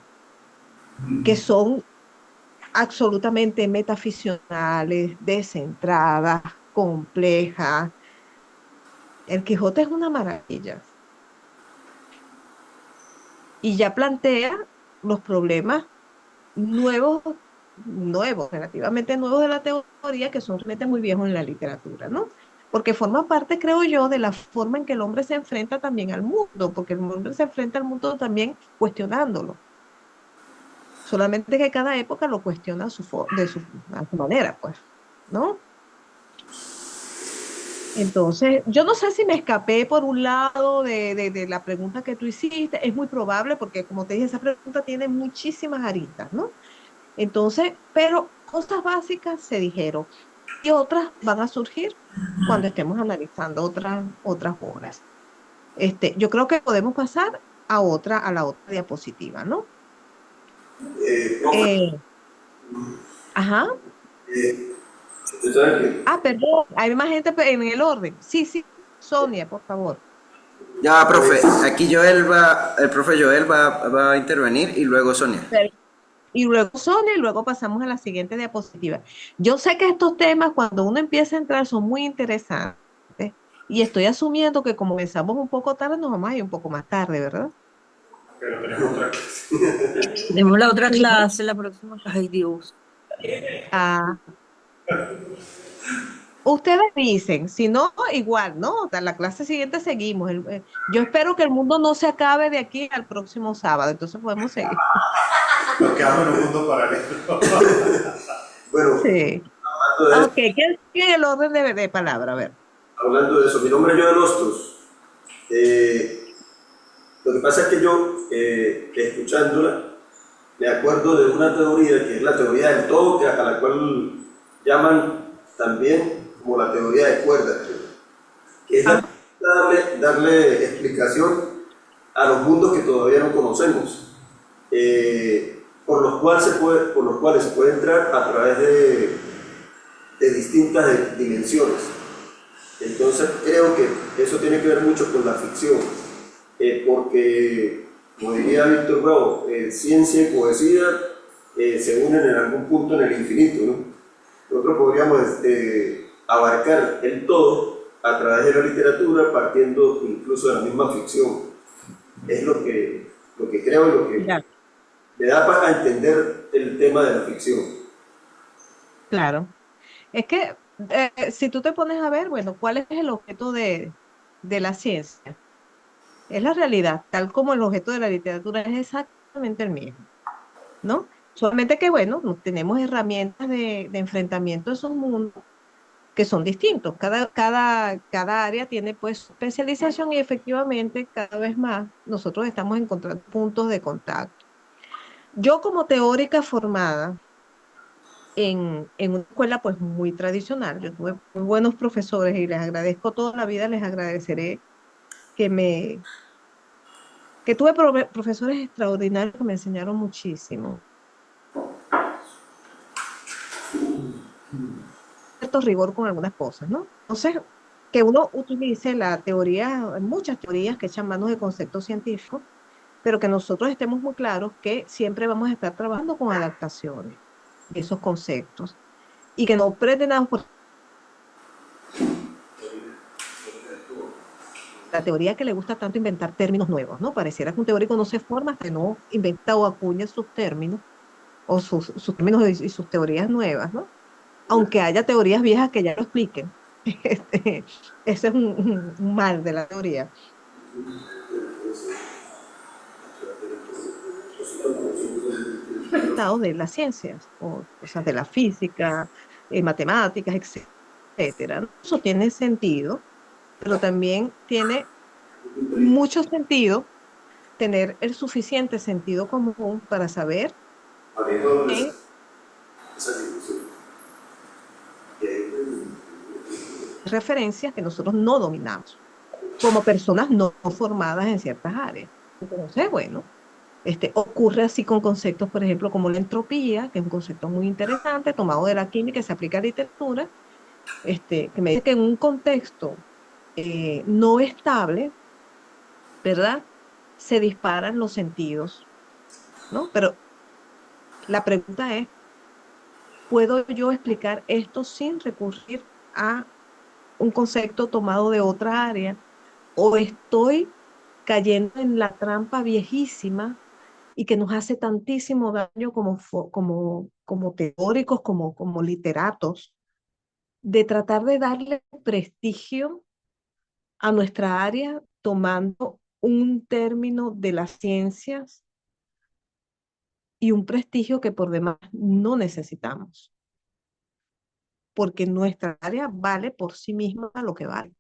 que son absolutamente metaficcionales, descentradas, complejas? El Quijote es una maravilla y ya plantea los problemas nuevos, relativamente nuevos de la teoría, que son realmente muy viejos en la literatura, ¿no? Porque forma parte, creo yo, de la forma en que el hombre se enfrenta también al mundo, porque el hombre se enfrenta al mundo también cuestionándolo. Solamente que cada época lo cuestiona a su manera, pues, ¿no? Entonces, yo no sé si me escapé por un lado de la pregunta que tú hiciste, es muy probable porque, como te dije, esa pregunta tiene muchísimas aristas, ¿no? Entonces, pero cosas básicas se dijeron y otras van a surgir cuando estemos analizando otras obras. Yo creo que podemos pasar a la otra diapositiva, ¿no? Profe, Eh, ajá. eh, usted sabe que Perdón, hay más gente en el orden. Sí, sí, Sonia, por favor. Ya, profe, aquí el profe Joel va a intervenir y luego Sonia. Y luego Sonia y luego pasamos a la siguiente diapositiva. Yo sé que estos temas, cuando uno empieza a entrar, son muy interesantes y estoy asumiendo que como comenzamos un poco tarde, nos vamos a ir un poco más tarde, ¿verdad? Pero tenemos otra clase. Tenemos la otra clase, la próxima. Ay, Dios. Ah, ustedes dicen, si no, igual, ¿no? O sea, la clase siguiente seguimos. Yo espero que el mundo no se acabe de aquí al próximo sábado, entonces podemos seguir. Nos quedamos en un mundo paralelo. bueno, Sí. hablando Ok, ¿qué sigue el orden de palabra? A ver. hablando de eso, mi nombre es Joel Hostos. Lo que pasa es que yo, escuchándola, me acuerdo de una teoría que es la teoría del todo, a la cual llaman también como la teoría de cuerdas, que es darle explicación a los mundos que todavía no conocemos, por los cuales se puede entrar a través de distintas dimensiones. Entonces creo que eso tiene que ver mucho con la ficción, porque, como diría Víctor Bravo, ciencia y poesía se unen en algún punto en el infinito, ¿no? Nosotros podríamos abarcar el todo a través de la literatura, partiendo incluso de la misma ficción. Es lo que creo y lo que Ya. me da para entender el tema de la ficción. Claro. Es que si tú te pones a ver, bueno, ¿cuál es el objeto de la ciencia? Es la realidad, tal como el objeto de la literatura es exactamente el mismo, ¿no? Solamente que, bueno, tenemos herramientas de enfrentamiento a esos mundos que son distintos. Cada área tiene pues su especialización y efectivamente cada vez más nosotros estamos encontrando puntos de contacto. Yo como teórica formada en una escuela pues muy tradicional, yo tuve muy buenos profesores y les agradezco toda la vida, les agradeceré que me que tuve profesores extraordinarios que me enseñaron muchísimo. Cierto rigor con algunas cosas, ¿no? Entonces, que uno utilice la teoría, hay muchas teorías que echan manos de conceptos científicos, pero que nosotros estemos muy claros que siempre vamos a estar trabajando con adaptaciones de esos conceptos y que no pretendamos por la teoría que le gusta tanto inventar términos nuevos, ¿no? Pareciera que un teórico no se forma hasta que no inventa o acuña sus términos o sus términos y sus teorías nuevas, ¿no? Aunque haya teorías viejas que ya lo expliquen. Ese es un mal de la teoría. Resultados de las ciencias, o sea, de la física, matemáticas, etcétera, ¿no? Eso tiene sentido, pero también tiene mucho sentido tener el suficiente sentido común para saber Habiendo en esa discusión. referencias que nosotros no dominamos, como personas no formadas en ciertas áreas. Entonces, bueno, ocurre así con conceptos, por ejemplo, como la entropía, que es un concepto muy interesante, tomado de la química y se aplica a la literatura, que me dice que en un contexto no estable, ¿verdad? Se disparan los sentidos, ¿no? Pero la pregunta es, ¿puedo yo explicar esto sin recurrir a un concepto tomado de otra área? ¿O estoy cayendo en la trampa viejísima y que nos hace tantísimo daño como teóricos, como literatos, de tratar de darle prestigio a nuestra área tomando un término de las ciencias y un prestigio que por demás no necesitamos, porque nuestra área vale por sí misma lo que vale.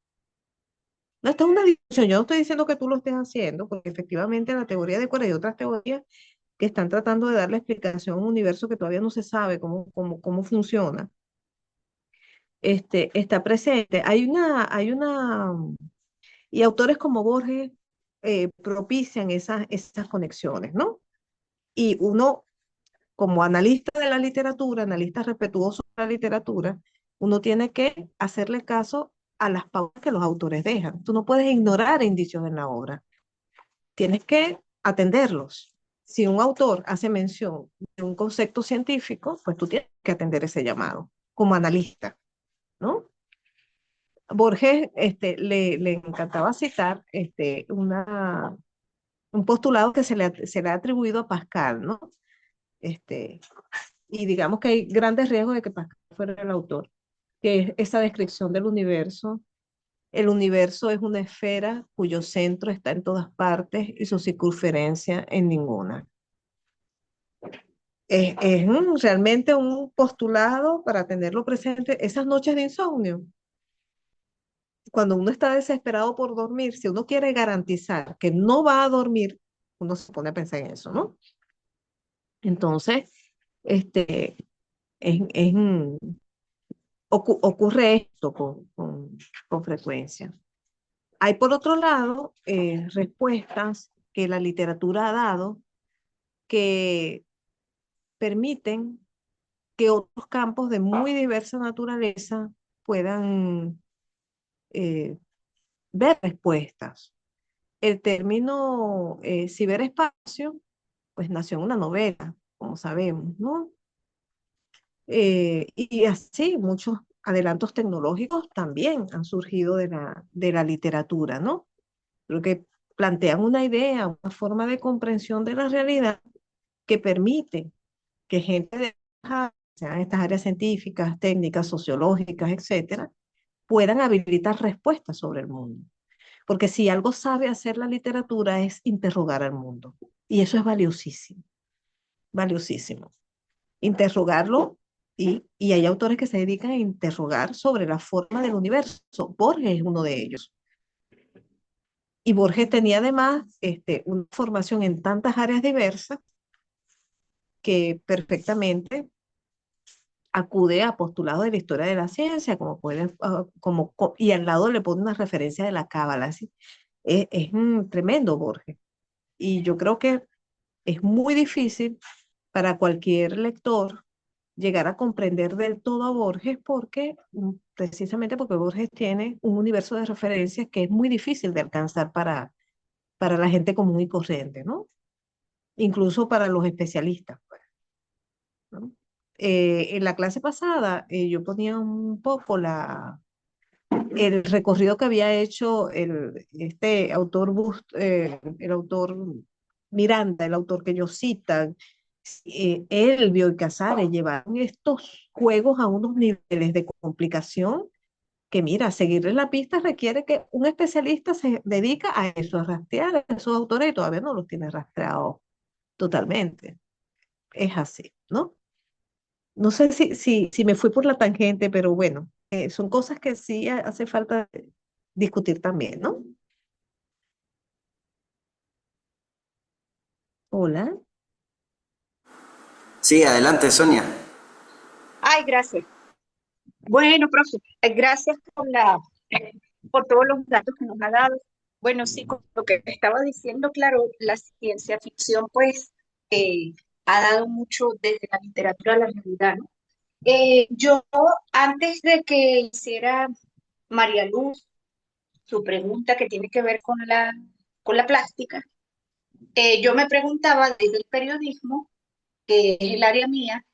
No, esta es una discusión, yo no estoy diciendo que tú lo estés haciendo, porque efectivamente la teoría de cuerdas y otras teorías que están tratando de darle explicación a un universo que todavía no se sabe cómo funciona, está presente. Y autores como Borges propician esas conexiones, ¿no? Y uno, como analista de la literatura, analista respetuoso de la literatura, uno tiene que hacerle caso a las pautas que los autores dejan. Tú no puedes ignorar indicios en la obra, tienes que atenderlos. Si un autor hace mención de un concepto científico, pues tú tienes que atender ese llamado como analista, ¿no? Borges le encantaba citar un postulado que se le ha atribuido a Pascal, ¿no? Este, y digamos que hay grandes riesgos de que Pascal fuera el autor, que es esa descripción del universo. El universo es una esfera cuyo centro está en todas partes y su circunferencia en ninguna. Es realmente un postulado para tenerlo presente esas noches de insomnio. Cuando uno está desesperado por dormir, si uno quiere garantizar que no va a dormir, uno se pone a pensar en eso, ¿no? Entonces, este, es, ocurre esto con frecuencia. Hay, por otro lado, respuestas que la literatura ha dado que permiten que otros campos de muy diversa naturaleza puedan eh, ver respuestas. El término ciberespacio, pues nació en una novela, como sabemos, ¿no? Y así muchos adelantos tecnológicos también han surgido de la literatura, ¿no? Creo que plantean una idea, una forma de comprensión de la realidad que permite que gente de sean estas áreas científicas, técnicas, sociológicas, etcétera, puedan habilitar respuestas sobre el mundo. Porque si algo sabe hacer la literatura es interrogar al mundo. Y eso es valiosísimo, valiosísimo. Interrogarlo, y hay autores que se dedican a interrogar sobre la forma del universo. Borges es uno de ellos. Y Borges tenía además una formación en tantas áreas diversas que perfectamente acude a postulados de la historia de la ciencia, como puede, y al lado le pone una referencia de la Cábala. ¿Sí? Es un tremendo Borges. Y yo creo que es muy difícil para cualquier lector llegar a comprender del todo a Borges porque, precisamente porque Borges tiene un universo de referencias que es muy difícil de alcanzar para la gente común y corriente, ¿no? Incluso para los especialistas, pues, ¿no? En la clase pasada yo ponía un poco el recorrido que había hecho este autor, el autor Miranda, el autor que ellos citan, Elvio y Casares llevaron estos juegos a unos niveles de complicación que, mira, seguirle la pista requiere que un especialista se dedica a eso, a rastrear a esos autores y todavía no los tiene rastreados totalmente. Es así, ¿no? No sé si me fui por la tangente, pero bueno, son cosas que sí hace falta discutir también, ¿no? Hola. Sí, adelante, Sonia. Ay, gracias. Bueno, profe, gracias por todos los datos que nos ha dado. Bueno, sí, con lo que estaba diciendo, claro, la ciencia ficción, pues, ha dado mucho desde la literatura a la realidad, ¿no? Yo, antes de que hiciera María Luz su pregunta que tiene que ver con la plástica, yo me preguntaba desde el periodismo, que es el área mía,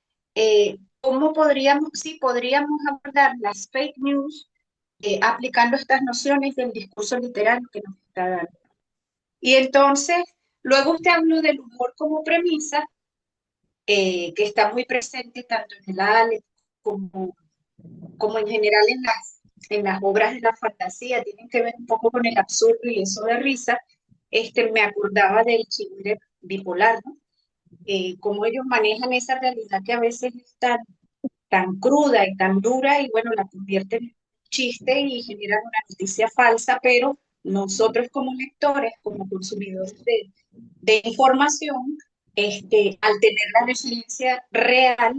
¿cómo podríamos, sí, podríamos abordar las fake news aplicando estas nociones del discurso literario que nos está dando? Y entonces, luego usted habló del humor como premisa, que está muy presente tanto en el ALE como, como en general en las obras de la fantasía, tienen que ver un poco con el absurdo y eso de risa. Me acordaba del chile bipolar, ¿no? Cómo ellos manejan esa realidad que a veces es tan cruda y tan dura y bueno, la convierten en chiste y generan una noticia falsa, pero nosotros como lectores, como consumidores de información, al tener la referencia real,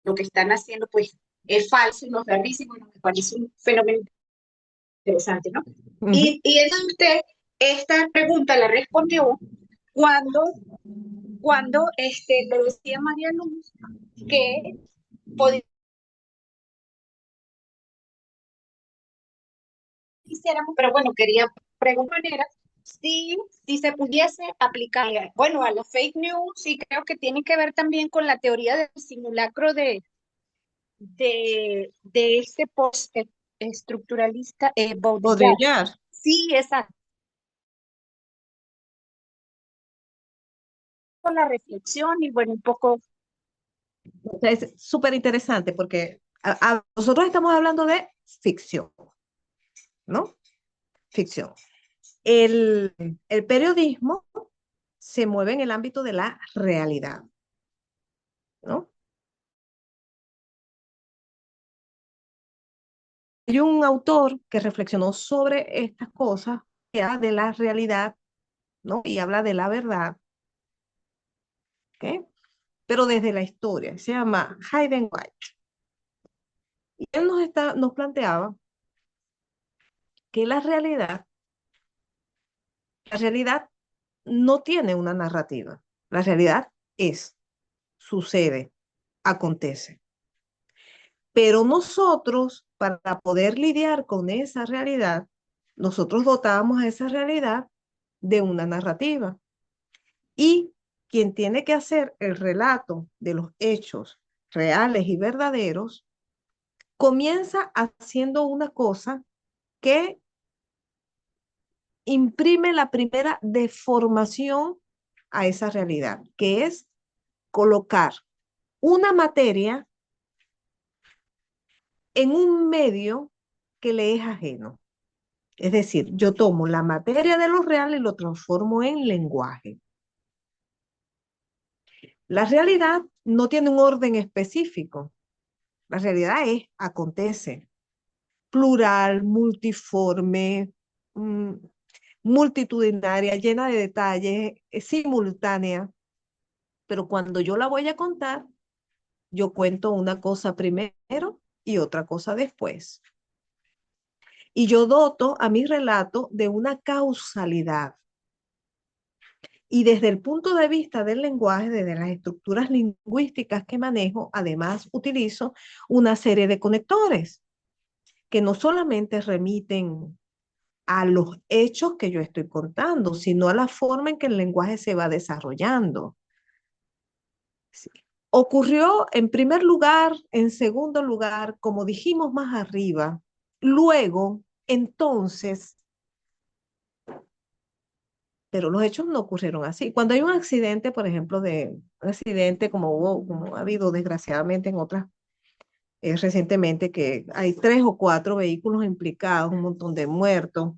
lo que están haciendo pues es falso y nos da risa y bueno, me parece un fenómeno interesante, ¿no? Ujú. Y entonces usted esta pregunta la respondió cuando, cuando le decía a María Luz que podía quisiéramos, pero bueno, quería preguntar manera si se pudiese aplicar, bueno, a las fake news y creo que tiene que ver también con la teoría del simulacro de este post-estructuralista Baudrillard. Baudrillard. Sí, exacto. Con la reflexión y bueno, un poco, O sea, es súper interesante porque nosotros estamos hablando de ficción, ¿no? Ficción. El, el periodismo se mueve en el ámbito de la realidad, ¿no? Hay un autor que reflexionó sobre estas cosas, que habla de la realidad, ¿no? Y habla de la verdad, ¿ok? Pero desde la historia, se llama Hayden White. Y él nos planteaba que la realidad no tiene una narrativa. La realidad sucede, acontece. Pero nosotros, para poder lidiar con esa realidad, nosotros dotábamos a esa realidad de una narrativa. Y quien tiene que hacer el relato de los hechos reales y verdaderos, comienza haciendo una cosa que imprime la primera deformación a esa realidad, que es colocar una materia en un medio que le es ajeno. Es decir, yo tomo la materia de lo real y lo transformo en lenguaje. La realidad no tiene un orden específico. La realidad acontece, plural, multiforme, multitudinaria, llena de detalles, simultánea. Pero cuando yo la voy a contar, yo cuento una cosa primero y otra cosa después. Y yo doto a mi relato de una causalidad. Y desde el punto de vista del lenguaje, desde las estructuras lingüísticas que manejo, además utilizo una serie de conectores que no solamente remiten a los hechos que yo estoy contando, sino a la forma en que el lenguaje se va desarrollando. Sí. Ocurrió en primer lugar, en segundo lugar, como dijimos más arriba, luego, entonces, pero los hechos no ocurrieron así. Cuando hay un accidente, por ejemplo, un accidente como ha habido desgraciadamente en otras, recientemente, que hay 3 o 4 vehículos implicados, un montón de muertos,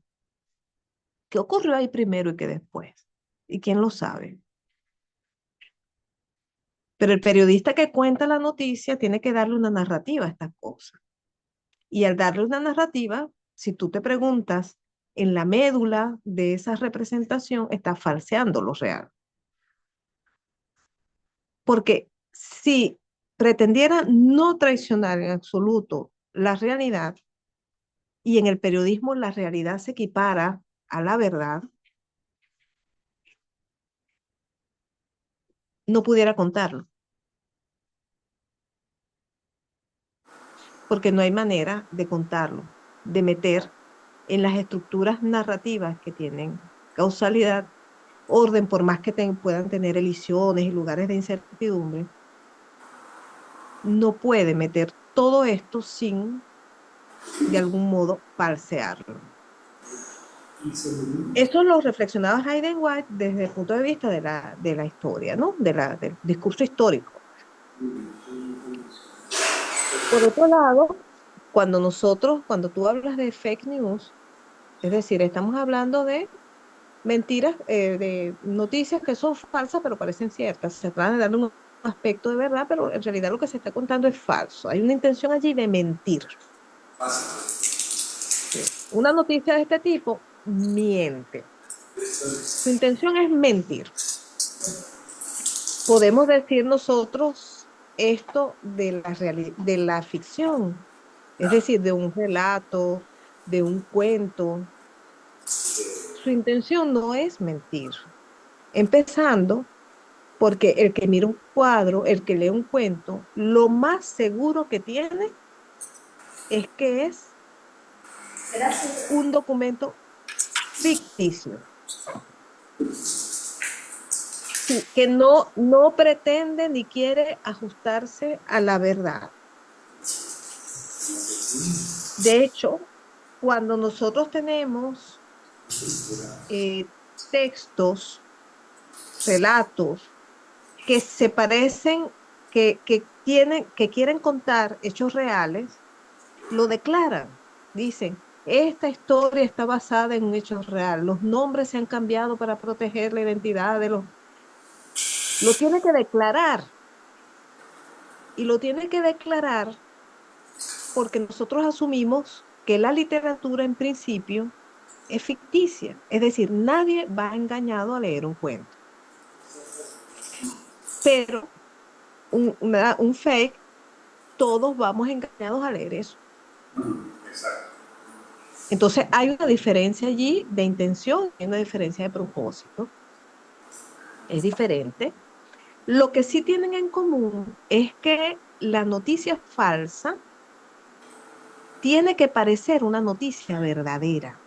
¿qué ocurrió ahí primero y qué después? ¿Y quién lo sabe? Pero el periodista que cuenta la noticia tiene que darle una narrativa a estas cosas. Y al darle una narrativa, si tú te preguntas, en la médula de esa representación está falseando lo real. Porque si pretendiera no traicionar en absoluto la realidad, y en el periodismo la realidad se equipara a la verdad, no pudiera contarlo, porque no hay manera de contarlo, de meter en las estructuras narrativas que tienen causalidad, orden, por más que puedan tener elisiones y lugares de incertidumbre, no puede meter todo esto sin, de algún modo, falsearlo. Eso lo reflexionaba Hayden White desde el punto de vista de la historia, ¿no? Del discurso histórico. Por otro lado, cuando tú hablas de fake news, es decir, estamos hablando de mentiras, de noticias que son falsas pero parecen ciertas. Se trata de darle un aspecto de verdad, pero en realidad lo que se está contando es falso. Hay una intención allí de mentir. Sí. Una noticia de este tipo miente. Su intención es mentir. Podemos decir nosotros esto de la ficción, es decir, de un relato, de un cuento. Su intención no es mentir. Empezando porque el que mira un cuadro, el que lee un cuento, lo más seguro que tiene es que es un documento ficticio. Sí, que no pretende ni quiere ajustarse a la verdad. De hecho, cuando nosotros tenemos textos, relatos que se parecen, que quieren contar hechos reales, lo declaran. Dicen, esta historia está basada en un hecho real. Los nombres se han cambiado para proteger la identidad de los... Lo tiene que declarar. Y lo tiene que declarar porque nosotros asumimos que la literatura en principio es ficticia. Es decir, nadie va engañado a leer un cuento. Pero un fake, todos vamos engañados a leer eso. Entonces hay una diferencia allí de intención, hay una diferencia de propósito. Es diferente. Lo que sí tienen en común es que la noticia falsa tiene que parecer una noticia verdadera.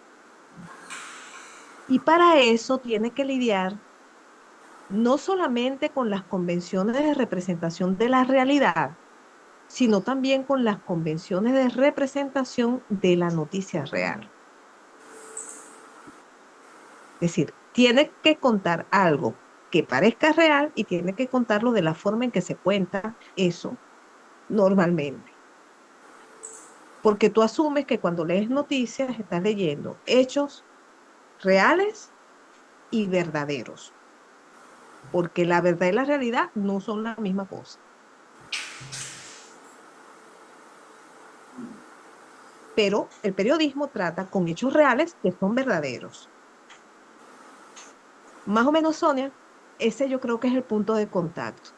Y para eso tiene que lidiar no solamente con las convenciones de representación de la realidad, sino también con las convenciones de representación de la noticia real. decir, tiene que contar algo que parezca real y tiene que contarlo de la forma en que se cuenta eso normalmente. Porque tú asumes que cuando lees noticias estás leyendo hechos reales y verdaderos. Porque la verdad y la realidad no son la misma cosa. Pero el periodismo trata con hechos reales que son verdaderos. Más o menos, Sonia, ese yo creo que es el punto de contacto.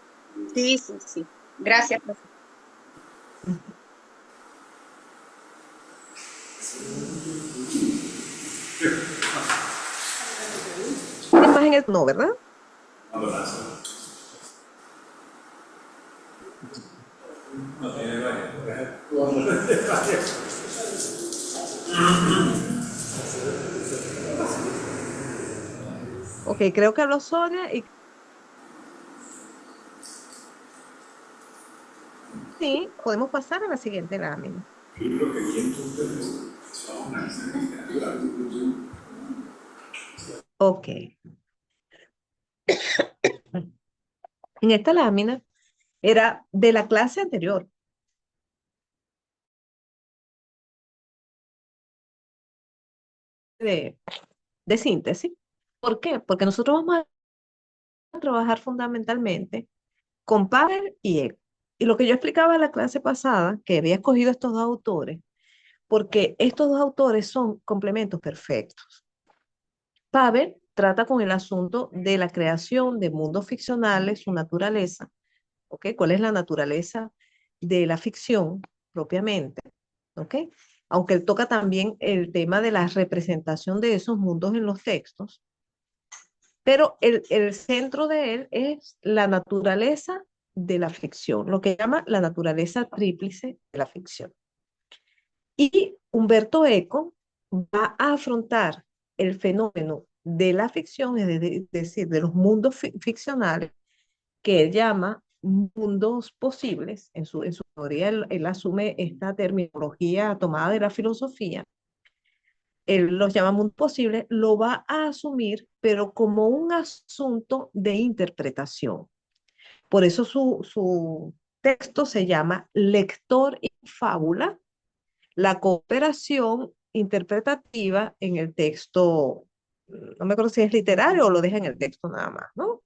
Sí, sí, sí. Gracias, profe. ¿Tienes más en el no, verdad? No tiene varias. Ok, creo que habló Sonia y sí, podemos pasar a la siguiente lámina. Ok. En esta lámina era de la clase anterior. De, de síntesis. ¿Por qué? Porque nosotros vamos a trabajar fundamentalmente con Pavel y Eco. Y lo que yo explicaba en la clase pasada, que había escogido estos dos autores, porque estos dos autores son complementos perfectos. Pavel trata con el asunto de la creación de mundos ficcionales, su naturaleza, ¿ok? ¿Cuál es la naturaleza de la ficción propiamente? ¿Ok? Aunque él toca también el tema de la representación de esos mundos en los textos, pero el centro de él es la naturaleza de la ficción, lo que llama la naturaleza tríplice de la ficción. Y Humberto Eco va a afrontar el fenómeno de la ficción, es decir, de los mundos ficcionales, que él llama mundos posibles. En su teoría, él asume esta terminología tomada de la filosofía. Él los llama mundos posibles, lo va a asumir, pero como un asunto de interpretación. Por eso su texto se llama Lector y Fábula, la cooperación interpretativa en el texto, no me acuerdo si es literario o lo deja en el texto nada más, ¿no?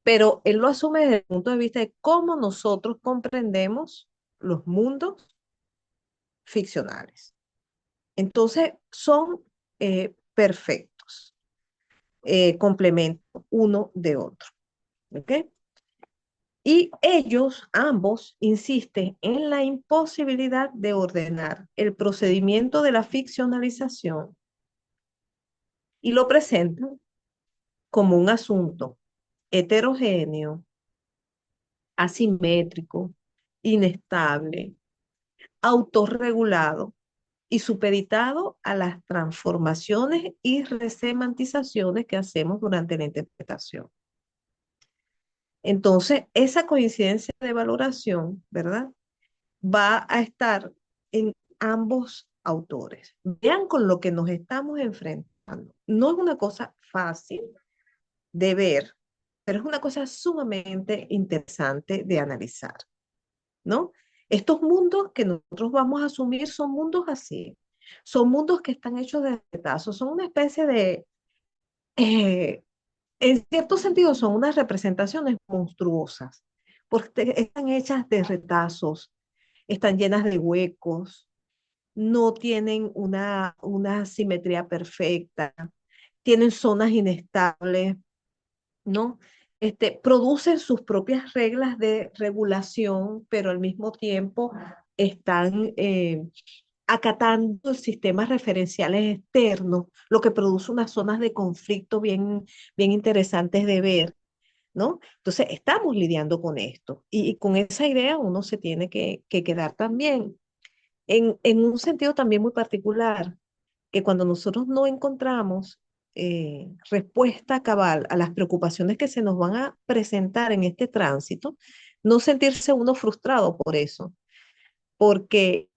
Pero él lo asume desde el punto de vista de cómo nosotros comprendemos los mundos ficcionales. Entonces, son perfectos, complementos uno de otro. ¿Ok? Y ellos, ambos, insisten en la imposibilidad de ordenar el procedimiento de la ficcionalización y lo presentan como un asunto heterogéneo, asimétrico, inestable, autorregulado y supeditado a las transformaciones y resemantizaciones que hacemos durante la interpretación. Entonces, esa coincidencia de valoración, ¿verdad? Va a estar en ambos autores. Vean con lo que nos estamos enfrentando. No es una cosa fácil de ver, pero es una cosa sumamente interesante de analizar, ¿no? Estos mundos que nosotros vamos a asumir son mundos así, son mundos que están hechos de retazos, son una especie de, en cierto sentido, son unas representaciones monstruosas, porque están hechas de retazos, están llenas de huecos, no tienen una simetría perfecta, tienen zonas inestables, ¿no? Producen sus propias reglas de regulación, pero al mismo tiempo están acatando sistemas referenciales externos, lo que produce unas zonas de conflicto bien interesantes de ver, ¿no? Entonces, estamos lidiando con esto y con esa idea uno se tiene que quedar también en un sentido también muy particular, que cuando nosotros no encontramos respuesta cabal a las preocupaciones que se nos van a presentar en este tránsito, no sentirse uno frustrado por eso, porque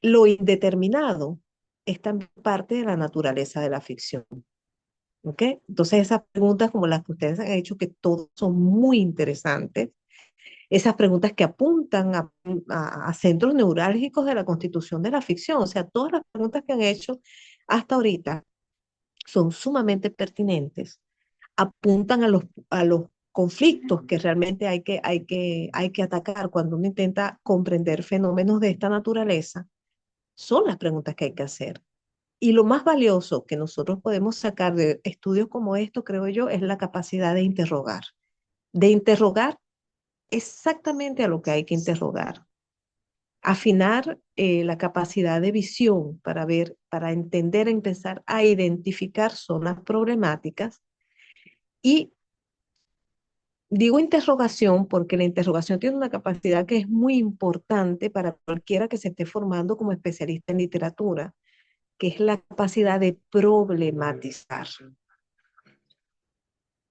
lo indeterminado es también parte de la naturaleza de la ficción. ¿Ok? Entonces esas preguntas como las que ustedes han hecho, que todas son muy interesantes, esas preguntas que apuntan a centros neurálgicos de la constitución de la ficción, o sea, todas las preguntas que han hecho hasta ahorita son sumamente pertinentes, apuntan a los conflictos que realmente hay que atacar cuando uno intenta comprender fenómenos de esta naturaleza, son las preguntas que hay que hacer. Y lo más valioso que nosotros podemos sacar de estudios como esto, creo yo, es la capacidad de interrogar exactamente a lo que hay que interrogar, afinar la capacidad de visión para ver, para entender, empezar a identificar zonas problemáticas. Y digo interrogación porque la interrogación tiene una capacidad que es muy importante para cualquiera que se esté formando como especialista en literatura, que es la capacidad de problematizar.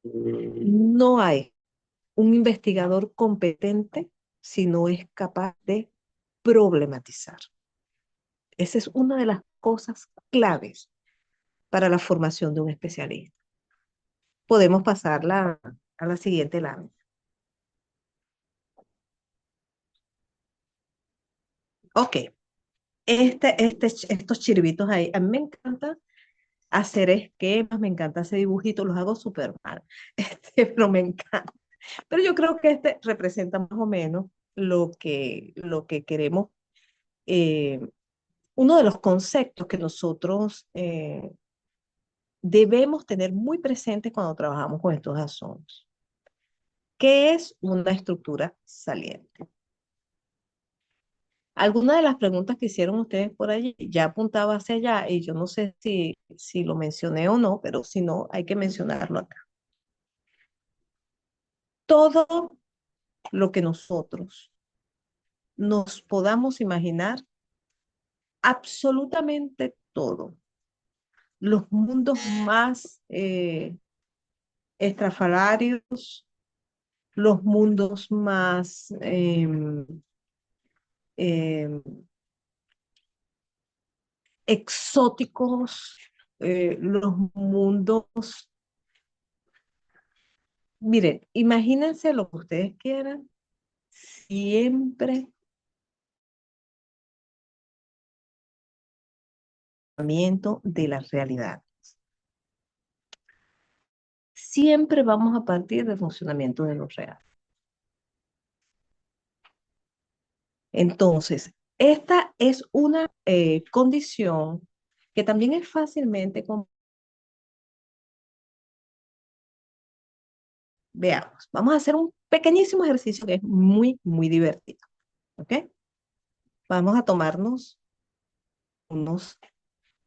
No hay un investigador competente si no es capaz de problematizar. Esa es una de las cosas claves para la formación de un especialista. Podemos pasarla a la siguiente lámina. Ok, estos chirvitos ahí, a mí me encanta hacer esquemas, me encanta hacer dibujitos, los hago súper mal, pero me encanta. Pero yo creo que este representa más o menos lo que queremos, eh, uno de los conceptos que nosotros debemos tener muy presentes cuando trabajamos con estos asuntos. ¿Qué es una estructura saliente? Algunas de las preguntas que hicieron ustedes por allí ya apuntaba hacia allá y yo no sé si lo mencioné o no, pero si no, hay que mencionarlo acá. Todo lo que nosotros nos podamos imaginar, absolutamente todo, los mundos más estrafalarios, los mundos más eh, exóticos, los mundos. Miren, imagínense lo que ustedes quieran, siempre de la realidad. Siempre vamos a partir del funcionamiento de lo real. Entonces, esta es una condición que también es fácilmente. Veamos, vamos a hacer un pequeñísimo ejercicio que es muy, muy divertido. ¿Ok? Vamos a tomarnos unos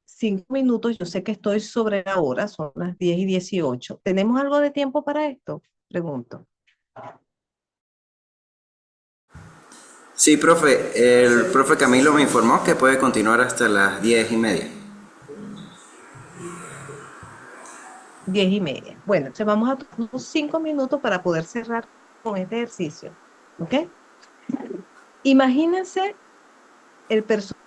5 minutos. Yo sé que estoy sobre la hora, son las 10:18. ¿Tenemos algo de tiempo para esto? Pregunto. Sí, profe. El profe Camilo me informó que puede continuar hasta las 10:30. 10:30. Bueno, entonces vamos a tomar unos 5 minutos para poder cerrar con este ejercicio. ¿Ok? Imagínense el personaje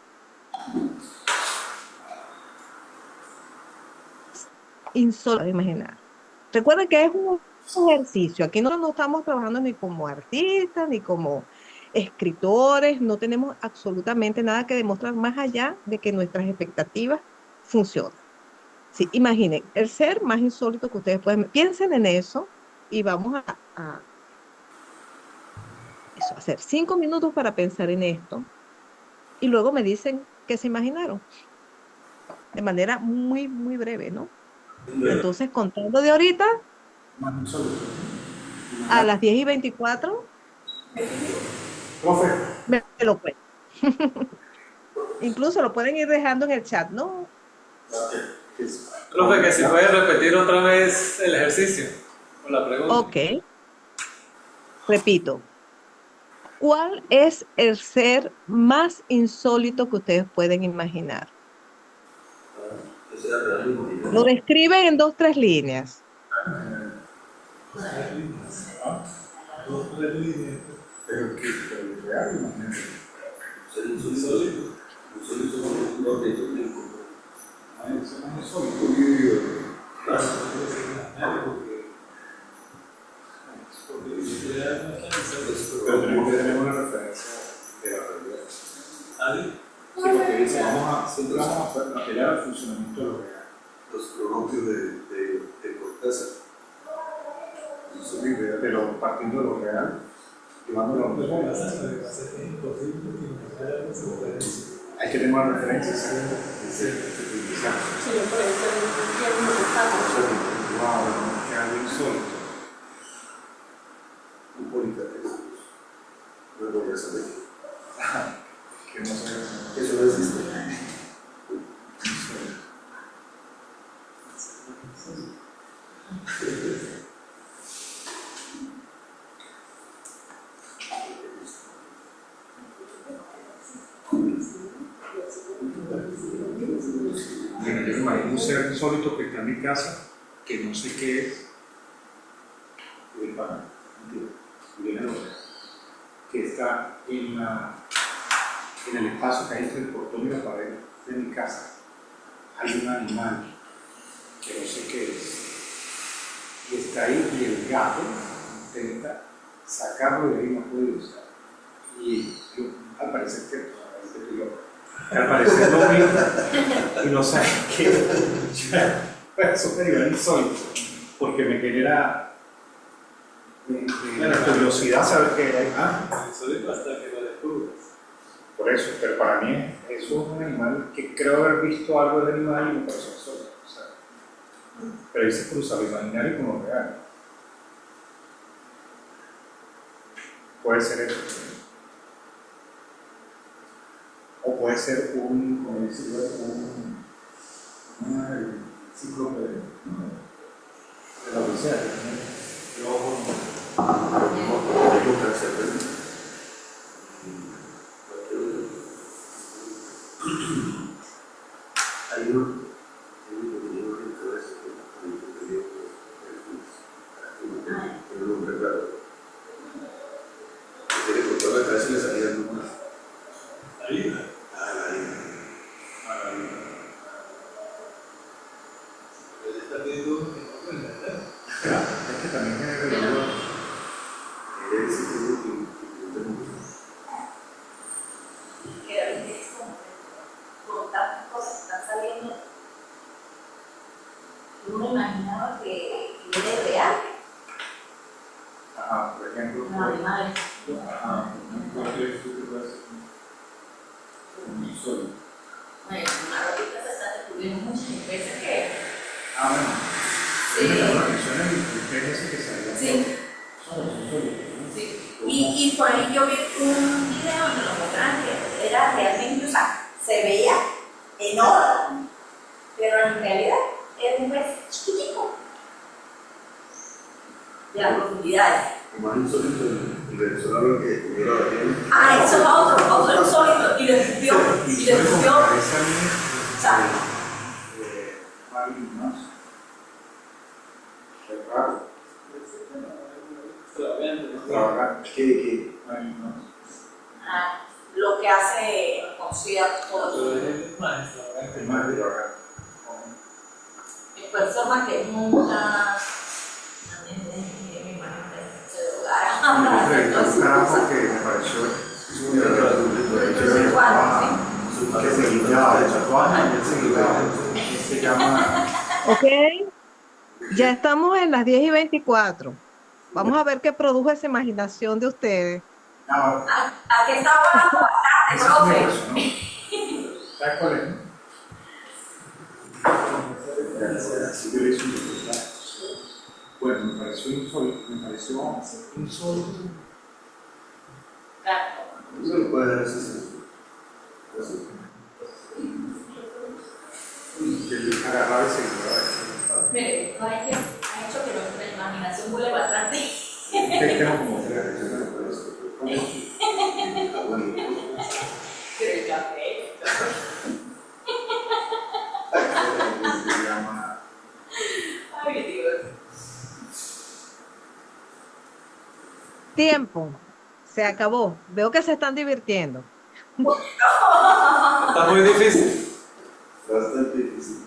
insólito de imaginar. Recuerden que es un ejercicio. Aquí no estamos trabajando ni como artistas, ni como escritores. No tenemos absolutamente nada que demostrar más allá de que nuestras expectativas funcionan. Sí, imaginen, el ser más insólito que ustedes pueden. Piensen en eso y vamos a hacer 5 minutos para pensar en esto. Y luego me dicen qué se imaginaron. De manera muy, muy breve, ¿no? Entonces, contando de ahorita a las 10:24, Profe, me lo pueden. Incluso lo pueden ir dejando en el chat, ¿no? Profe, que si puede repetir otra vez el ejercicio o la pregunta. Ok. Repito. ¿Cuál es el ser más insólito que ustedes pueden imaginar? Lo describen en 2, 3 líneas. Eso no es insólito. Pero tenemos que tener una referencia de la realidad. Sí, porque dice, siempre vamos a apelar al funcionamiento de lo real. Los pronostios de Cortázar. Eso es idea, pero partiendo de lo real, llevándolo a lo real. Hay que tener una referencia. Wow, que algo insólito. Un político. No voy a saber. Que no sé. Eso no existe. Bueno, yo me imagino un ser insólito que está en mi casa, que no sé qué es, y el pan, viene a lo que está en el espacio que hay entre el portón y la pared de mi casa. Hay un animal que no sé qué es, y está ahí, y el gato intenta sacarlo de ahí, no puede usar. Y yo, al parecer que al parecer lo mismo y no sé qué. Eso es medio insólito, porque me genera curiosidad saber qué hay. Insólito hasta que lo descubres. Por eso, pero para mí eso es un animal que creo haber visto algo del animal y me parece insólito. O sea, pero ahí se cruza lo imaginario con lo real. Puede ser eso. O puede ser como decirlo, una enciclopedia, ¿no? De la Odisea, el ojo. Hay un pequeño de eso que no lo recuerdo. Que le cortó la cabeza y le salía el número. La vida. Él está pidiendo que no puede entender. Es que también tiene que ver que a veces con tantas cosas que están saliendo, uno imaginaba que era real, Ajá, por ejemplo. los animales. Ajá, ¿cuál crees tú que puede ser un insólito? Bueno, ahorita se está descubriendo muchas especies que Bueno. sí, Me llamó la atención el pez ese que salió. sí, Son insólitos, ¿no? sí. Y por ahí yo vi un video donde lo mostraban que era realmente, o sea, se veía enorme, pero en realidad era un pez chiquitico, de las profundidades. Más insólito el venezolano que descubrió la piel. Eso es otro insólito, y lo escupió, Parece a mí, ¿sabes? Marilyn Manson. Es raro. Extravagante. ¿Qué? Marilyn Manson. Lo que hace conocida todo Es más extravagante. personas que nunca me imagino que se drogaran. Un carajo que me pareció que se guillaba de tatuaje, él se guillaba, se llama. Ok, ya estamos en las 10:24. Vamos a ver qué produjo esa imaginación de ustedes. ¿A qué está hablando bastante, profe? ¿Sabes cuál es? Así que le hice un documental. Bueno, me pareció insólito. Claro. Eso lo puede dar así. Que le agarraba y se guillaba. Mire, no hay que, ha hecho que nuestra imaginación vuele bastante. Tengo como tres. Pero el café. Se llama. Ay, Dios. Tiempo. Se acabó. Veo que se están divirtiendo. Está muy difícil. Bastante difícil.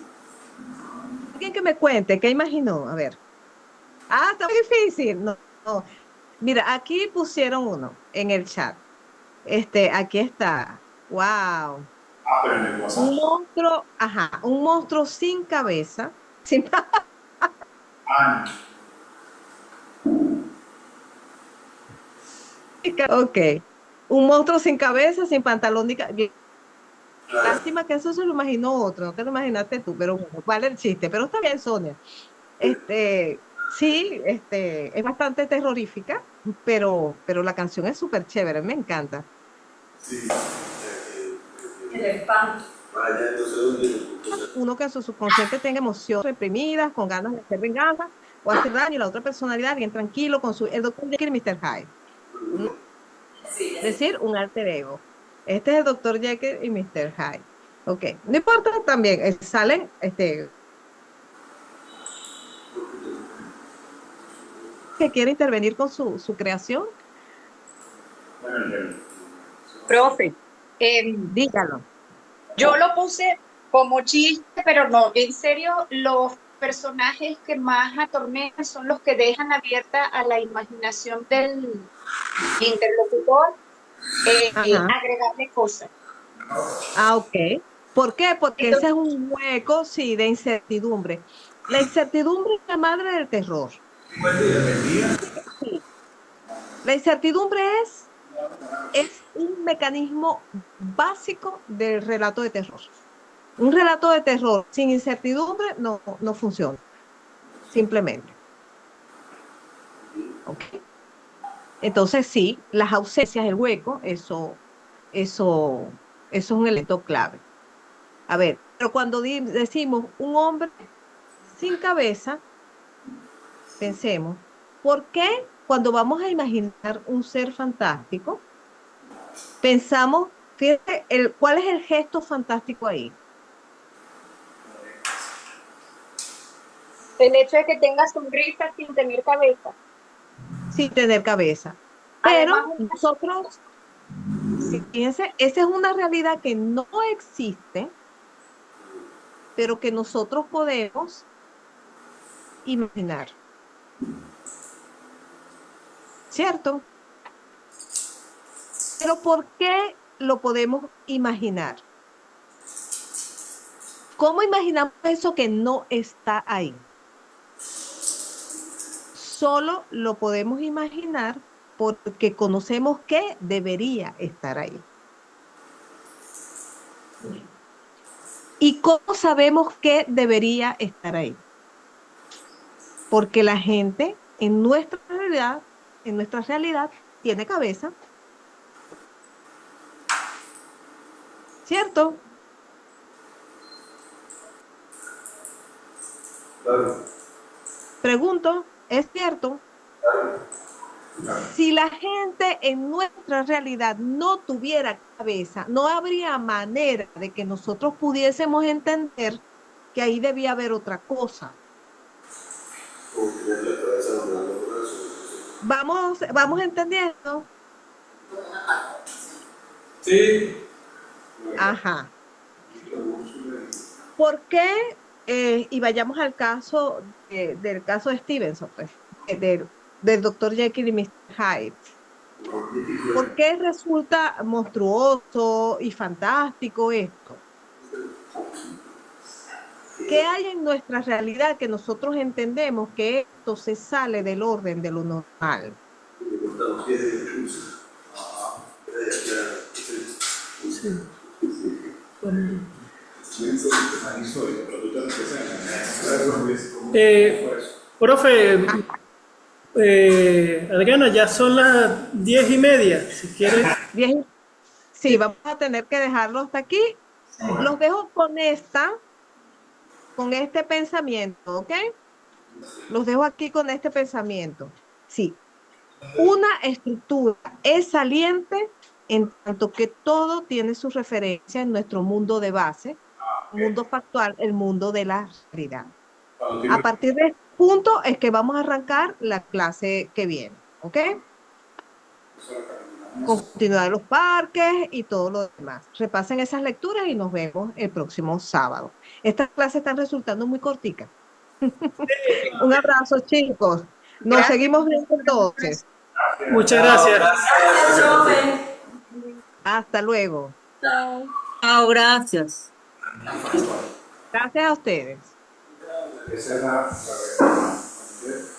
Alguien que me cuente, ¿qué imaginó? A ver. Ah, está muy difícil. No, no. Mira, aquí pusieron uno en el chat. Aquí está. Wow. Ah, pero en el WhatsApp. Un monstruo, ajá, un monstruo sin cabeza, sin Ah, ok. Un monstruo sin cabeza, sin pantalón ni Claro. lástima que eso se lo imaginó otro, no te lo imaginaste tú, pero bueno, vale el chiste. Pero está bien, Sonia. Sí, es bastante terrorífica, pero la canción es súper chévere, me encanta. Sí. El espanto. Vaya, no sé dónde. Uno que en su subconsciente tenga emociones reprimidas, con ganas de hacer venganza o hacer daño, y la otra personalidad bien tranquilo con el Dr. Jekyll y Mr. Hyde. ¿Mm? Sí, Es decir, un alter ego. Este es el Dr. Jekyll y Mr. Hyde. Ok, no importa también, salen, que quiere intervenir con su creación, bueno, Profe, dígalo. yo lo puse como chiste, pero no, en serio, los personajes que más atormentan son los que dejan abierta a la imaginación del interlocutor Ajá. agregarle cosas. Ah, ok. ¿Por qué? Porque ese Entonces, es un hueco, sí, de incertidumbre. La incertidumbre es la madre del terror. Sí. La incertidumbre es un mecanismo básico del relato de terror. Un relato de terror sin incertidumbre no funciona, simplemente. ¿Ok? Entonces, sí, las ausencias, el hueco, eso es un elemento clave. A ver, pero cuando decimos un hombre sin cabeza, pensemos, ¿por qué cuando vamos a imaginar un ser fantástico, pensamos, fíjate, ¿cuál es el gesto fantástico ahí? el hecho de que tenga sonrisa sin tener cabeza. Sin tener cabeza. Además, Pero nosotros, fíjense, esa es una realidad que no existe, pero que nosotros podemos imaginar, ¿cierto? Pero ¿por qué lo podemos imaginar? ¿Cómo imaginamos eso que no está ahí? Solo lo podemos imaginar porque conocemos que debería estar ahí. ¿Y cómo sabemos que debería estar ahí? Porque la gente en nuestra realidad tiene cabeza, ¿cierto? Claro. Pregunto, ¿es cierto? Si la gente en nuestra realidad no tuviera cabeza, no habría manera de que nosotros pudiésemos entender que ahí debía haber otra cosa. Como tener la cabeza doblando los brazos. Vamos entendiendo. Sí, Ajá. ¿Por qué? Y vayamos al caso del caso de Stevenson, pues, del doctor Jekyll y Mr. Hyde. ¿Por qué resulta monstruoso y fantástico esto? ¿Qué hay en nuestra realidad que nosotros entendemos que esto se sale del orden de lo normal? Profe, Adriana, ya son las 10:30. Si quieres, Bien, sí, vamos a tener que dejarlo hasta aquí. Los dejo con este pensamiento, ¿ok? Los dejo aquí con este pensamiento. Sí, una estructura es saliente en tanto que todo tiene su referencia en nuestro mundo de base, mundo factual, el mundo de la realidad. A partir de este punto es que vamos a arrancar la clase que viene, ¿ok? Con continuidad de los parques y todo lo demás. Repasen esas lecturas y nos vemos el próximo sábado. Estas clases están resultando muy corticas. Un abrazo, chicos. Nos Gracias. seguimos viendo entonces. Muchas gracias. Gracias, profe. Hasta luego. Chao. Chao, gracias. Gracias a ustedes. Esa es la